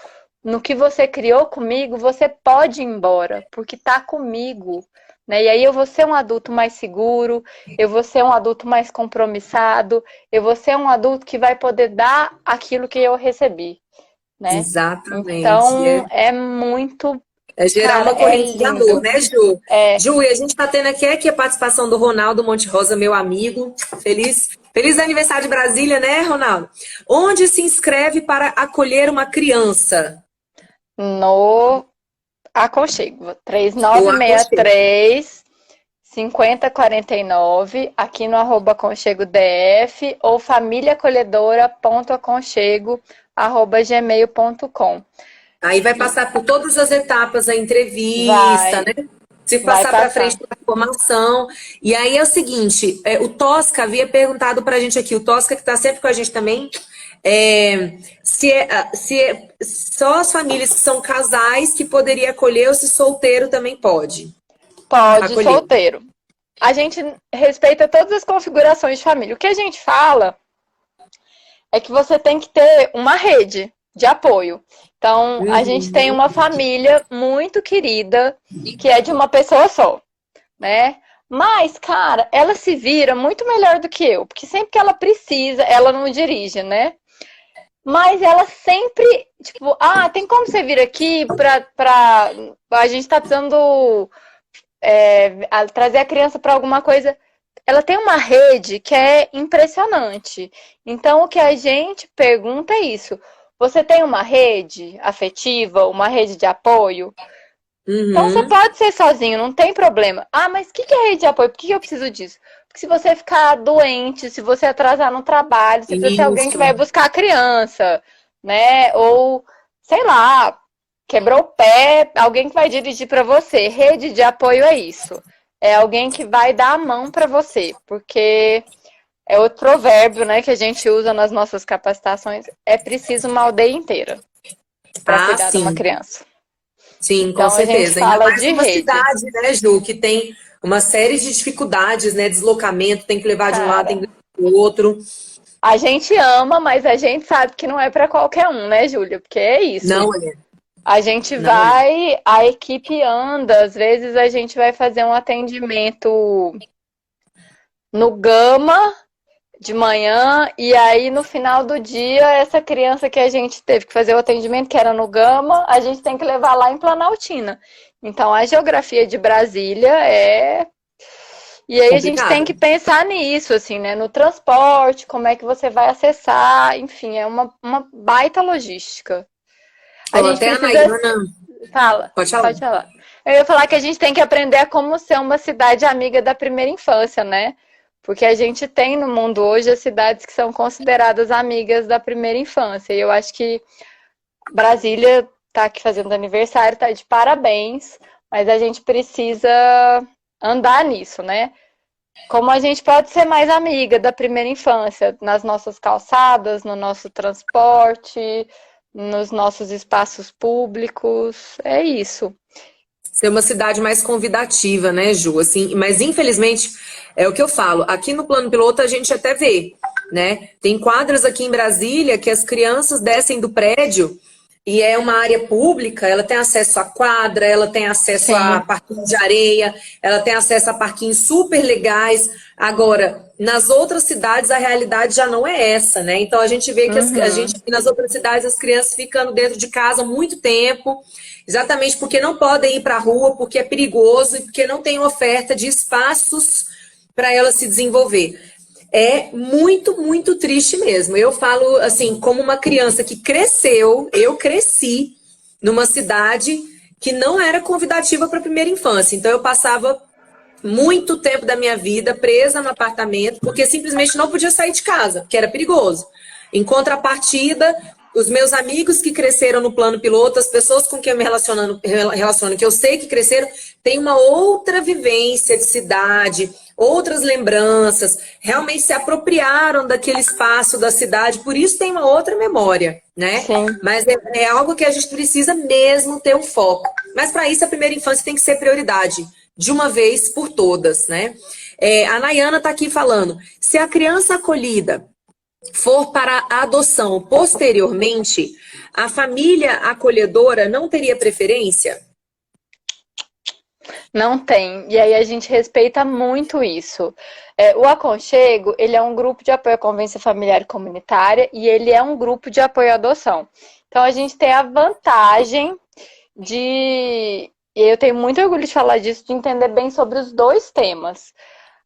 no que você criou comigo, você pode ir embora, porque tá comigo. Né? E aí eu vou ser um adulto mais seguro, eu vou ser um adulto mais compromissado, eu vou ser um adulto que vai poder dar aquilo que eu recebi, né? Exatamente. Então é muito, É gerar cara, uma é corrente de amor, lindo. né, Ju? É, Ju, e a gente tá tendo aqui a participação do Ronaldo Monte Rosa, meu amigo. Feliz aniversário de Brasília, né, Ronaldo? Onde se inscreve para acolher uma criança? no aconchego, O aconchego. 3963 5049, aqui no @aconchego DF ou famíliaacolhedora.aconchego@gmail.com. Aí vai passar por todas as etapas, a entrevista, Vai, né? Se vai passar para frente passar. da formação. E aí é o seguinte, o Tosca havia perguntado para a gente aqui, o Tosca que está sempre com a gente também, se só as famílias que são casais que poderia acolher ou se solteiro também pode Pode, acolher. solteiro. A gente respeita todas as configurações de família. O que a gente fala é que você tem que ter uma rede de apoio. Então, a gente tem Uhum. uma família muito querida que é de uma pessoa só, né? Mas, cara, ela se vira muito melhor do que eu, porque sempre que ela precisa, ela não dirige, né? Mas ela sempre, tipo, tem como você vir aqui pra a gente tá precisando trazer a criança para alguma coisa. Ela tem uma rede que é impressionante. Então, o que a gente pergunta é isso. Você tem uma rede afetiva, uma rede de apoio? Então você Uhum. pode ser sozinho, não tem problema. Ah, mas o que é rede de apoio? Por que eu preciso disso? Porque se você ficar doente, se você atrasar no trabalho, você precisa ter alguém que Isso. vai buscar a criança, né? Ou, sei lá, quebrou o pé, alguém que vai dirigir para você. Rede de apoio é isso. É alguém que vai dar a mão para você, porque é outro provérbio, né, que a gente usa nas nossas capacitações. É preciso uma aldeia inteira para Ah, cuidar de uma sim. criança. Sim, com Então a gente certeza. Ainda fala mais de numa rede. cidade, né, Ju, que tem uma série de dificuldades, né? Deslocamento, tem que levar de um lado, tem que Cara, levar do outro. a gente ama, mas a gente sabe que não é para qualquer um, né, Júlia? Porque é isso. Não é, A gente não é. vai, a equipe anda, às vezes a gente vai fazer um atendimento no Gama de manhã e aí no final do dia essa criança que a gente teve que fazer o atendimento, que era no Gama, a gente tem que levar lá em Planaltina. Então a geografia de Brasília é. E aí a gente tem Complicado. que pensar nisso, assim, né? No transporte, como é que você vai acessar, enfim, é uma baita logística. A Ó, gente até a precisa. Nayana, Fala, pode falar. pode falar. Eu ia falar que a gente tem que aprender a como ser uma cidade amiga da primeira infância, né? Porque a gente tem no mundo hoje as cidades que são consideradas amigas da primeira infância. E eu acho que Brasília tá aqui fazendo aniversário, tá de parabéns, mas a gente precisa andar nisso, né? Como a gente pode ser mais amiga da primeira infância, nas nossas calçadas, no nosso transporte, nos nossos espaços públicos. É isso. Ser uma cidade mais convidativa, né, Ju? Assim, mas infelizmente é o que eu falo. Aqui no plano piloto a gente até vê, né? Tem quadras aqui em Brasília que as crianças descem do prédio e é uma área pública, ela tem acesso à quadra, ela tem acesso a Sim. parquinhos de areia, ela tem acesso a parquinhos super legais. Agora, nas outras cidades a realidade já não é essa, né? Então a gente vê que a gente Uhum. nas outras cidades as crianças ficando dentro de casa muito tempo, exatamente porque não podem ir para a rua, porque é perigoso e porque não tem oferta de espaços para ela se desenvolver. É muito, muito triste mesmo. Eu falo assim, como uma criança que cresceu, eu cresci numa cidade que não era convidativa para a primeira infância. Então eu passava muito tempo da minha vida presa no apartamento, porque simplesmente não podia sair de casa, porque era perigoso. Em contrapartida, os meus amigos que cresceram no plano piloto, as pessoas com quem eu me relaciono, que eu sei que cresceram, têm uma outra vivência de cidade, outras lembranças, realmente se apropriaram daquele espaço da cidade, por isso tem uma outra memória, né? Sim. Mas é algo que a gente precisa mesmo ter um foco. Mas para isso a primeira infância tem que ser prioridade de uma vez por todas, né? A Nayana está aqui falando, se a criança acolhida for para a adoção posteriormente, a família acolhedora não teria preferência? Não tem. E aí a gente respeita muito isso. O Aconchego, ele é um grupo de apoio à convivência familiar e comunitária e ele é um grupo de apoio à adoção. Então a gente tem a vantagem de, e eu tenho muito orgulho de falar disso, de entender bem sobre os dois temas.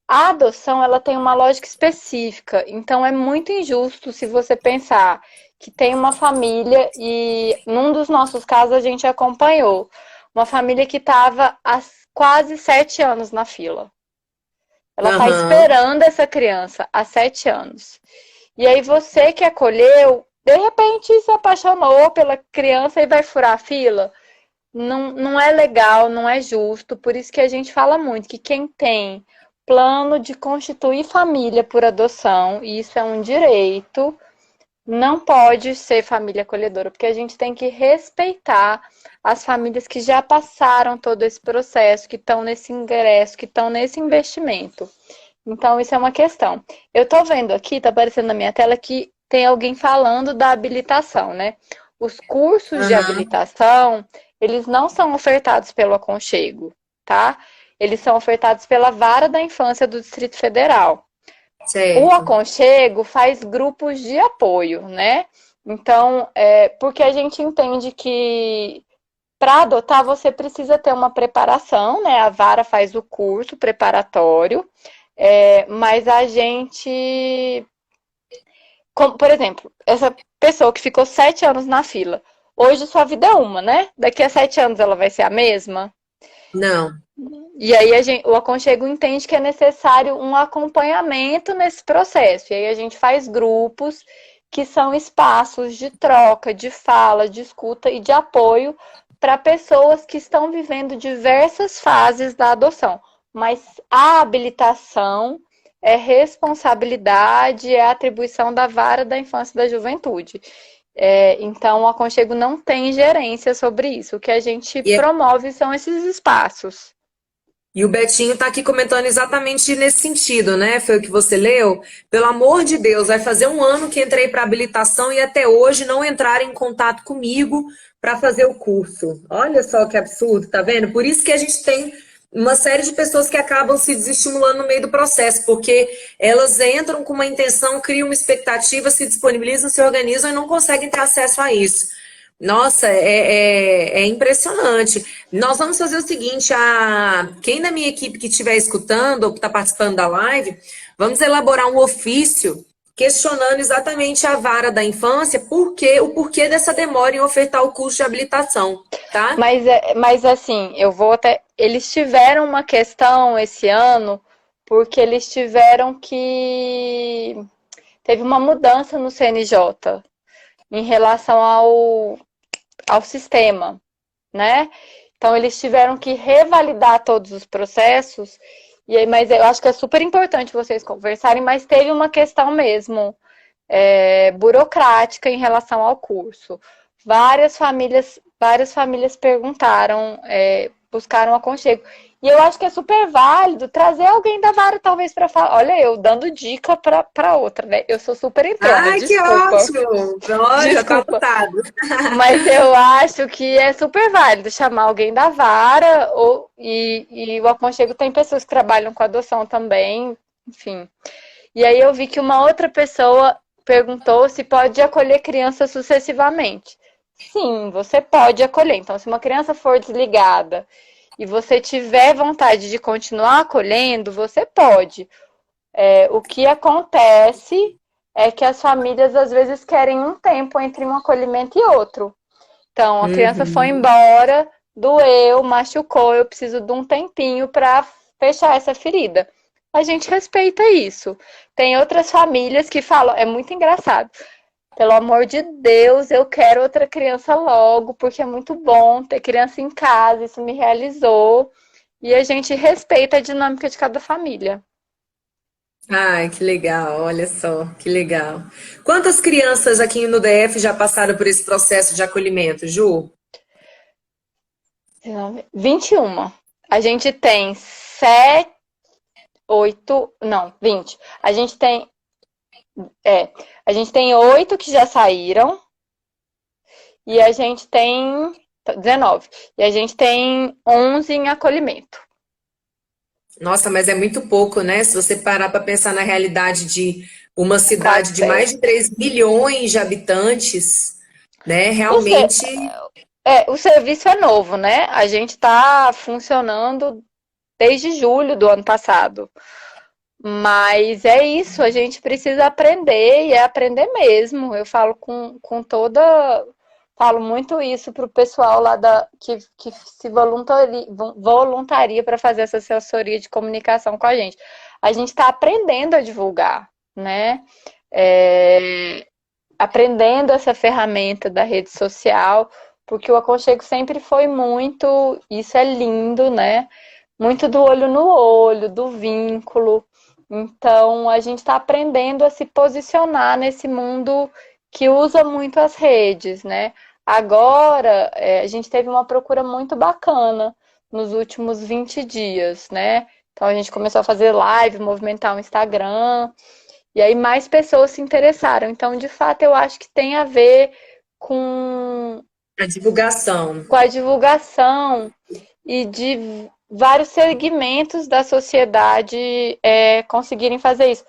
A adoção, ela tem uma lógica específica, então é muito injusto se você pensar que tem uma família e num dos nossos casos a gente acompanhou uma família que estava há quase 7 anos na fila. Ela está Aham. esperando essa criança há 7 anos. E aí você que acolheu, de repente se apaixonou pela criança e vai furar a fila. Não, não é legal, não é justo. Por isso que a gente fala muito que quem tem plano de constituir família por adoção, e isso é um direito, não pode ser família acolhedora, porque a gente tem que respeitar as famílias que já passaram todo esse processo, que estão nesse ingresso, que estão nesse investimento. Então, isso é uma questão. Eu estou vendo aqui, está aparecendo na minha tela, que tem alguém falando da habilitação, né? Os cursos de Aham. habilitação, eles não são ofertados pelo Aconchego, tá? Eles são ofertados pela Vara da Infância do Distrito Federal. O Certo. Aconchego faz grupos de apoio, né? Então, porque a gente entende que para adotar você precisa ter uma preparação, né? A Vara faz o curso preparatório, mas a gente, por exemplo, essa pessoa que ficou 7 anos na fila, Hoje sua vida é uma, né? Daqui a 7 anos ela vai ser a mesma. Não. E aí o aconchego entende que é necessário um acompanhamento nesse processo. E aí a gente faz grupos que são espaços de troca, de fala, de escuta e de apoio para pessoas que estão vivendo diversas fases da adoção. Mas a habilitação é responsabilidade, é atribuição da vara da infância e da juventude. Então, o aconchego não tem gerência sobre isso. O que a gente E, é- promove são esses espaços. e o Betinho está aqui comentando exatamente nesse sentido, né? Foi o que você leu. Pelo amor de Deus, vai fazer um ano que entrei para habilitação e até hoje não entraram em contato comigo para fazer o curso. Olha só que absurdo, tá vendo? Por isso que a gente tem uma série de pessoas que acabam se desestimulando no meio do processo, porque elas entram com uma intenção, criam uma expectativa, se disponibilizam, se organizam e não conseguem ter acesso a isso. Nossa, é impressionante. Nós vamos fazer o seguinte: quem da minha equipe que estiver escutando ou que está participando da live, vamos elaborar um ofício questionando exatamente a vara da infância, o porquê dessa demora em ofertar o curso de habilitação, tá? Mas assim, eu vou até. Eles tiveram uma questão esse ano, porque eles tiveram que. Teve uma mudança no CNJ em relação ao sistema, né? Então, eles tiveram que revalidar todos os processos, e aí, mas eu acho que é super importante vocês conversarem, mas teve uma questão mesmo burocrática em relação ao curso. Várias famílias perguntaram, buscaram aconchego. E eu acho que é super válido trazer alguém da vara, talvez, para falar. Olha, eu dando dica para outra, né? Eu sou super entrona, Ai, que desculpa. ótimo! Ó, já tá Desculpa. anotado. Mas eu acho que é super válido chamar alguém da vara, e o aconchego tem pessoas que trabalham com adoção também, enfim. E aí eu vi que uma outra pessoa perguntou se pode acolher crianças sucessivamente. Sim, você pode acolher. Então, se uma criança for desligada e você tiver vontade de continuar acolhendo, você pode. O que acontece é que as famílias às vezes querem um tempo entre um acolhimento e outro. Então, a criança foi Uhum. embora, doeu, machucou, eu preciso de um tempinho para fechar essa ferida. A gente respeita isso. Tem outras famílias que falam, é muito engraçado. Pelo amor de Deus, eu quero outra criança logo, porque é muito bom ter criança em casa, isso me realizou. E a gente respeita a dinâmica de cada família. Ai, que legal, olha só, que legal. Quantas crianças aqui no DF já passaram por esse processo de acolhimento, Ju? 21. A gente tem 7, 8, não, 20. É, a gente tem 8 que já saíram e a gente tem 19. E a gente tem 11 em acolhimento. Nossa, mas é muito pouco, né? Se você parar para pensar na realidade de uma Quase cidade de mais 10. de 3 milhões de habitantes, né? O, ser, Realmente. o serviço é novo, né? A gente está funcionando desde julho do ano passado. Mas é isso, a gente precisa aprender e é aprender mesmo. Eu falo com toda. Falo muito isso para o pessoal lá que se voluntaria para fazer essa assessoria de comunicação com a gente. A gente está aprendendo a divulgar, né? É, aprendendo essa ferramenta da rede social, porque o aconchego sempre foi muito. Isso é lindo, né? Muito do olho no olho, do vínculo. Então, a gente está aprendendo a se posicionar nesse mundo que usa muito as redes, né? Agora, a gente teve uma procura muito bacana nos últimos 20 dias, né? Então, a gente começou a fazer live, movimentar o Instagram, e aí mais pessoas se interessaram. Então, de fato, eu acho que tem a ver com, A divulgação. com a divulgação e de vários segmentos da sociedade conseguirem fazer isso.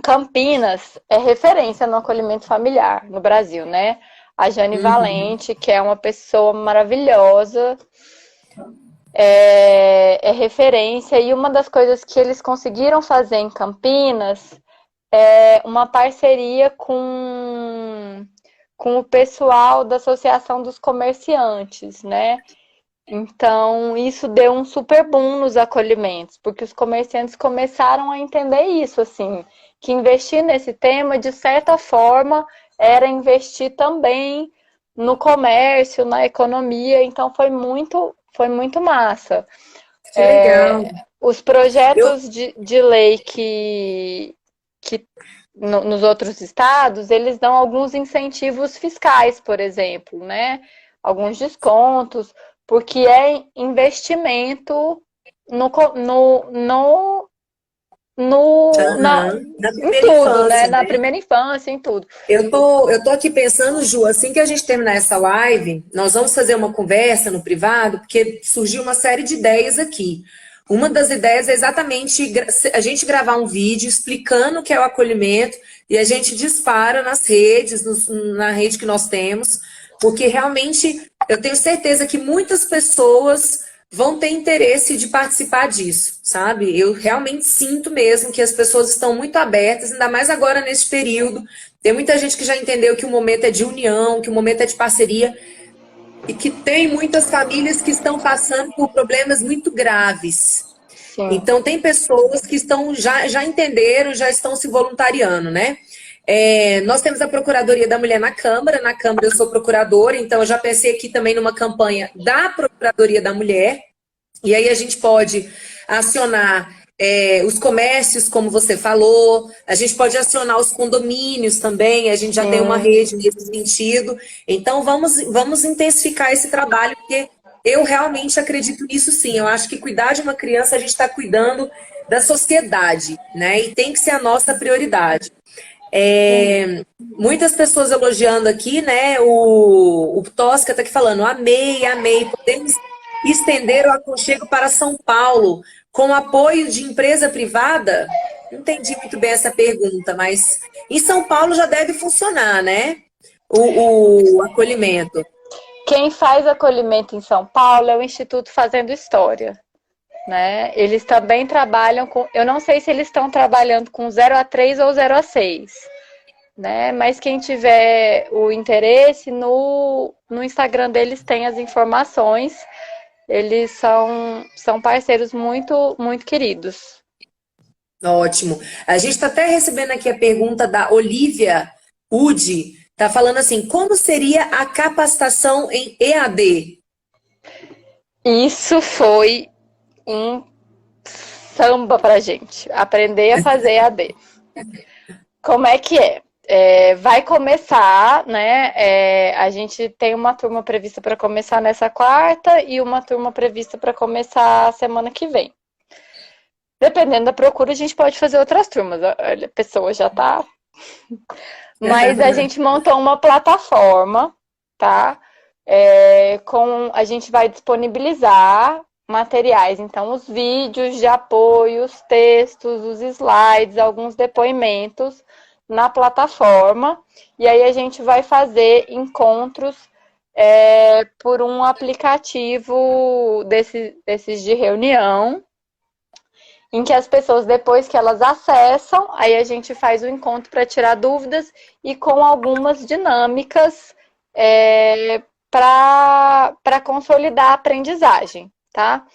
Campinas é referência no acolhimento familiar no Brasil, né? A Jane Uhum. Valente, que é uma pessoa maravilhosa, é referência. E uma das coisas que eles conseguiram fazer em Campinas é uma parceria com o pessoal da Associação dos Comerciantes, né? Então, isso deu um super boom nos acolhimentos, porque os comerciantes começaram a entender isso, assim, que investir nesse tema, de certa forma, era investir também no comércio, na economia, então foi muito massa. Que legal. Os Eu, projetos de lei que nos outros estados, eles dão alguns incentivos fiscais, por exemplo, né? Alguns descontos, porque é investimento no, no, no, aham, na em primeira tudo, né? infância, Na né? primeira infância, em tudo. Eu tô aqui pensando, Ju, assim que a gente terminar essa live, nós vamos fazer uma conversa no privado, porque surgiu uma série de ideias aqui. Uma das ideias é exatamente a gente gravar um vídeo explicando o que é o acolhimento e a gente dispara nas redes, na rede que nós temos, porque realmente eu tenho certeza que muitas pessoas vão ter interesse de participar disso, sabe? Eu realmente sinto mesmo que as pessoas estão muito abertas, ainda mais agora nesse período. Tem muita gente que já entendeu que o momento é de união, que o momento é de parceria, e que tem muitas famílias que estão passando por problemas muito graves. Sim. Então, tem pessoas que já entenderam, já estão se voluntariando, né? Nós temos a Procuradoria da Mulher na Câmara eu sou procuradora, então eu já pensei aqui também numa campanha da Procuradoria da Mulher, e aí a gente pode acionar os comércios, como você falou, a gente pode acionar os condomínios também, a gente já tem uma Sim. rede nesse sentido. Então vamos intensificar esse trabalho, porque eu realmente acredito nisso sim. Eu acho que cuidar de uma criança, a gente está cuidando da sociedade, né? E tem que ser a nossa prioridade. Muitas pessoas elogiando aqui, né? O Tosca está aqui falando, amei, amei. Podemos estender o aconchego para São Paulo com apoio de empresa privada? Não entendi muito bem essa pergunta, mas em São Paulo já deve funcionar, né? O acolhimento. Quem faz acolhimento em São Paulo é o Instituto Fazendo História, né? Eles também trabalham com. Eu não sei se eles estão trabalhando com 0 a 3 ou 0 a 6, né? Mas quem tiver o interesse, no Instagram deles tem as informações. Eles são parceiros muito, muito queridos. Ótimo. A gente está até recebendo aqui a pergunta da Olivia Udi. Está falando assim, como seria a capacitação em EAD? Isso foi um samba pra gente. Aprender a fazer AD. Como é que é? Vai começar, né? A gente tem uma turma prevista para começar nessa quarta e uma turma prevista para começar semana que vem. Dependendo da procura, a gente pode fazer outras turmas. A pessoa já tá. Mas a gente montou uma plataforma, tá? A gente vai disponibilizar materiais, então os vídeos de apoio, os textos, os slides, alguns depoimentos na plataforma, e aí a gente vai fazer encontros por um aplicativo desses de reunião, em que as pessoas, depois que elas acessam, aí a gente faz o encontro para tirar dúvidas e com algumas dinâmicas para consolidar a aprendizagem, tá?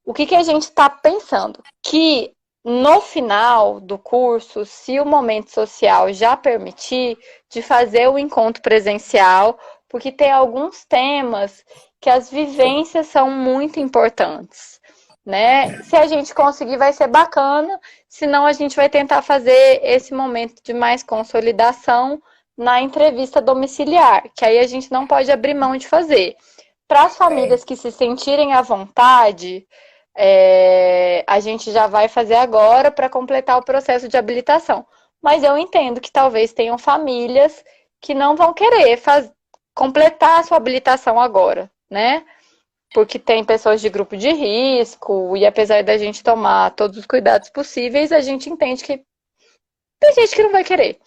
O que a gente está pensando? Que no final do curso, se o momento social já permitir, de fazer o encontro presencial, porque tem alguns temas que as vivências são muito importantes, né? Se a gente conseguir, vai ser bacana, senão a gente vai tentar fazer esse momento de mais consolidação na entrevista domiciliar, que aí a gente não pode abrir mão de fazer. Para as famílias que se sentirem à vontade, a gente já vai fazer agora para completar o processo de habilitação. Mas eu entendo que talvez tenham famílias que não vão querer completar a sua habilitação agora, né? Porque tem pessoas de grupo de risco, e apesar da gente tomar todos os cuidados possíveis, a gente entende que tem gente que não vai querer.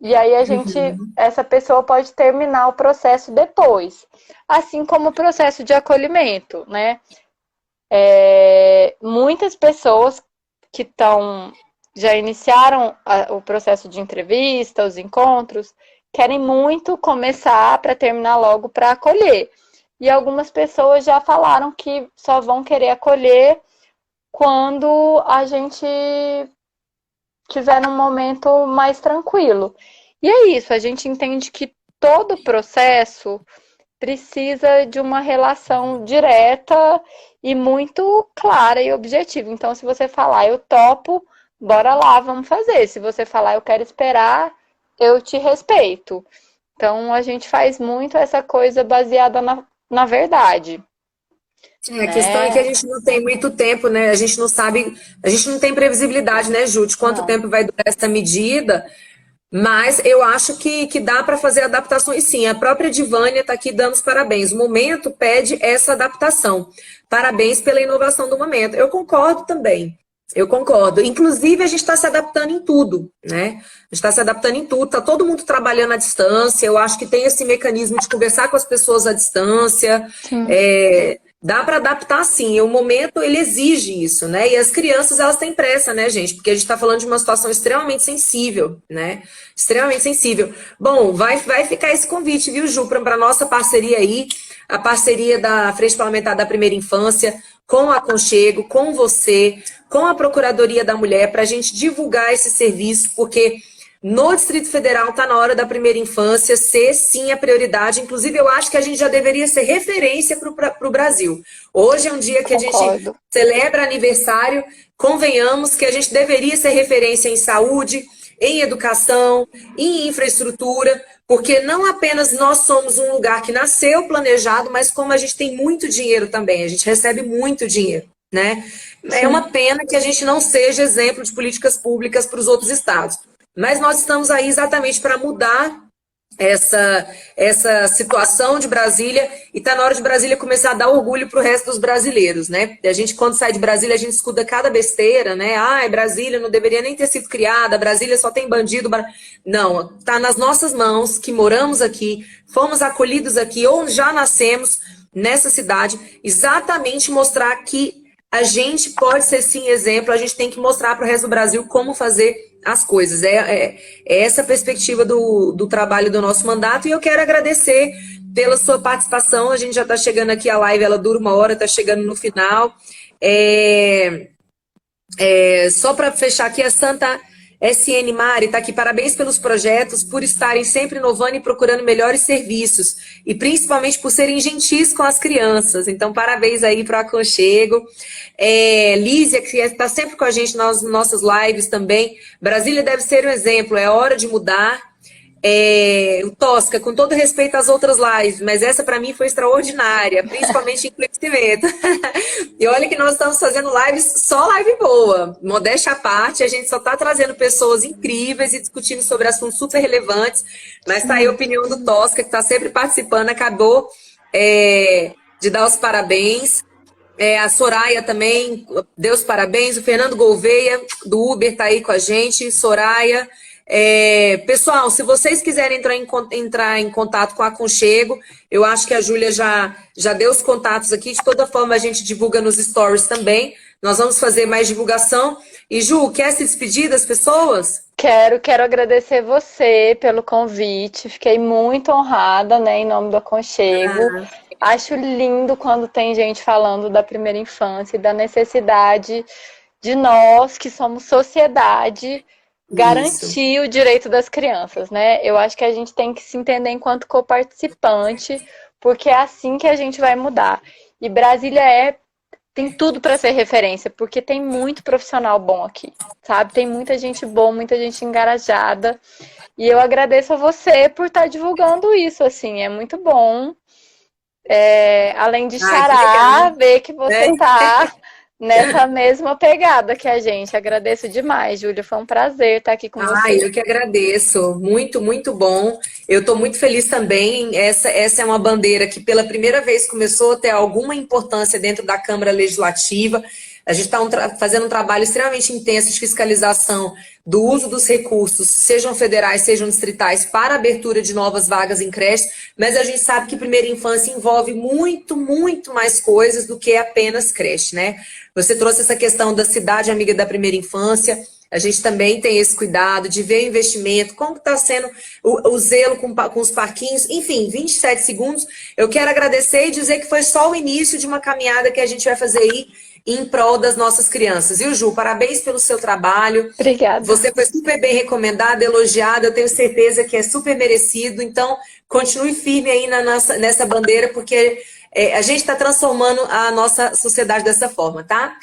E aí essa pessoa pode terminar o processo depois. Assim como o processo de acolhimento, né? Muitas pessoas que já iniciaram o processo de entrevista, os encontros, querem muito começar para terminar logo para acolher. E algumas pessoas já falaram que só vão querer acolher quando a gente tiver num momento mais tranquilo. E é isso, a gente entende que todo processo precisa de uma relação direta e muito clara e objetiva. Então, se você falar, eu topo, bora lá, vamos fazer. Se você falar, eu quero esperar, eu te respeito. Então, a gente faz muito essa coisa baseada na verdade. A questão é que a Né? gente não tem muito tempo, né? A gente não sabe, a gente não tem previsibilidade, né, Ju, de quanto Não, tempo vai durar essa medida, mas eu acho que dá para fazer adaptações sim. A própria Divânia está aqui dando os parabéns. O momento pede essa adaptação. Parabéns pela inovação do momento. Eu concordo também. Eu concordo. Inclusive, a gente está se adaptando em tudo, né? A gente está se adaptando em tudo, está todo mundo trabalhando à distância. Eu acho que tem esse mecanismo de conversar com as pessoas à distância. sim, Dá para adaptar sim, o momento ele exige isso, né? E as crianças elas têm pressa, né, gente? Porque a gente está falando de uma situação extremamente sensível, né? Extremamente sensível. Bom, vai ficar esse convite, viu, Ju, para a nossa parceria aí, a parceria da Frente Parlamentar da Primeira Infância, com o Aconchego, com você, com a Procuradoria da Mulher, para a gente divulgar esse serviço, porque no Distrito Federal está na hora da primeira infância ser sim a prioridade. Inclusive, eu acho que a gente já deveria ser referência para o Brasil. Hoje é um dia que a gente concordo. celebra aniversário. Convenhamos que a gente deveria ser referência em saúde, em educação, em infraestrutura, porque não apenas nós somos um lugar que nasceu planejado, mas como a gente tem muito dinheiro também, a gente recebe muito dinheiro, né? É Sim, uma pena que a gente não seja exemplo de políticas públicas para os outros estados. Mas nós estamos aí exatamente para mudar essa situação de Brasília e está na hora de Brasília começar a dar orgulho para o resto dos brasileiros, né? A gente, quando sai de Brasília, a gente escuta cada besteira, né? Ai, Brasília não deveria nem ter sido criada, Brasília só tem bandido. Não, está nas nossas mãos, que moramos aqui, fomos acolhidos aqui ou já nascemos nessa cidade, exatamente mostrar que a gente pode ser sim exemplo, a gente tem que mostrar para o resto do Brasil como fazer as coisas. É essa a perspectiva do trabalho do nosso mandato e eu quero agradecer pela sua participação. A gente já está chegando aqui, a live ela dura 1 hora, está chegando no final. Só para fechar aqui, a Santa SN Mari está aqui. Parabéns pelos projetos, por estarem sempre inovando e procurando melhores serviços. E principalmente por serem gentis com as crianças. Então, parabéns aí para o Aconchego. Lízia, que está sempre com a gente nas nossas lives também. Brasília deve ser um exemplo, é hora de mudar. O Tosca, com todo respeito às outras lives, mas essa para mim foi extraordinária, principalmente em conhecimento. E olha que nós estamos fazendo lives, só live boa, modéstia à parte, a gente só está trazendo pessoas incríveis e discutindo sobre assuntos super relevantes, mas tá aí a opinião do Tosca, que está sempre participando, acabou de dar os parabéns. A Soraya também deu os parabéns, o Fernando Gouveia, do Uber, está aí com a gente, Soraya. Pessoal, se vocês quiserem entrar em contato com a Aconchego, eu acho que a Júlia já deu os contatos aqui. De toda forma, a gente divulga nos stories também. Nós vamos fazer mais divulgação. E Ju, quer se despedir das pessoas? quero agradecer você pelo convite. Fiquei muito honrada, né, em nome do Aconchego. Acho lindo quando tem gente falando da primeira infância e da necessidade de nós, que somos sociedade, Isso. garantir o direito das crianças, né? Eu acho que a gente tem que se entender enquanto coparticipante, porque é assim que a gente vai mudar. E Brasília tem tudo para ser referência, porque tem muito profissional bom aqui, sabe? Tem muita gente boa, muita gente engarajada. E eu agradeço a você por estar divulgando isso, assim, é muito bom. Além de Ai, que legal. charar, ver que você tá nessa mesma pegada que a gente. Agradeço demais, Júlia. Foi um prazer estar aqui com Ai, você. eu que agradeço. Muito, muito bom. Eu estou muito feliz também. Essa é uma bandeira que pela primeira vez começou a ter alguma importância dentro da Câmara Legislativa. A gente está fazendo um trabalho extremamente intenso de fiscalização do uso dos recursos, sejam federais, sejam distritais, para a abertura de novas vagas em creches, mas a gente sabe que primeira infância envolve muito, muito mais coisas do que apenas creche, né? Você trouxe essa questão da cidade amiga da primeira infância. A gente também tem esse cuidado de ver o investimento, como está sendo o zelo com os parquinhos. Enfim, 27 segundos. Eu quero agradecer e dizer que foi só o início de uma caminhada que a gente vai fazer aí em prol das nossas crianças. Viu, Ju? Parabéns pelo seu trabalho. Obrigada. Você foi super bem recomendada, elogiada. Eu tenho certeza que é super merecido. Então, continue firme aí nessa bandeira, porque a gente está transformando a nossa sociedade dessa forma, tá?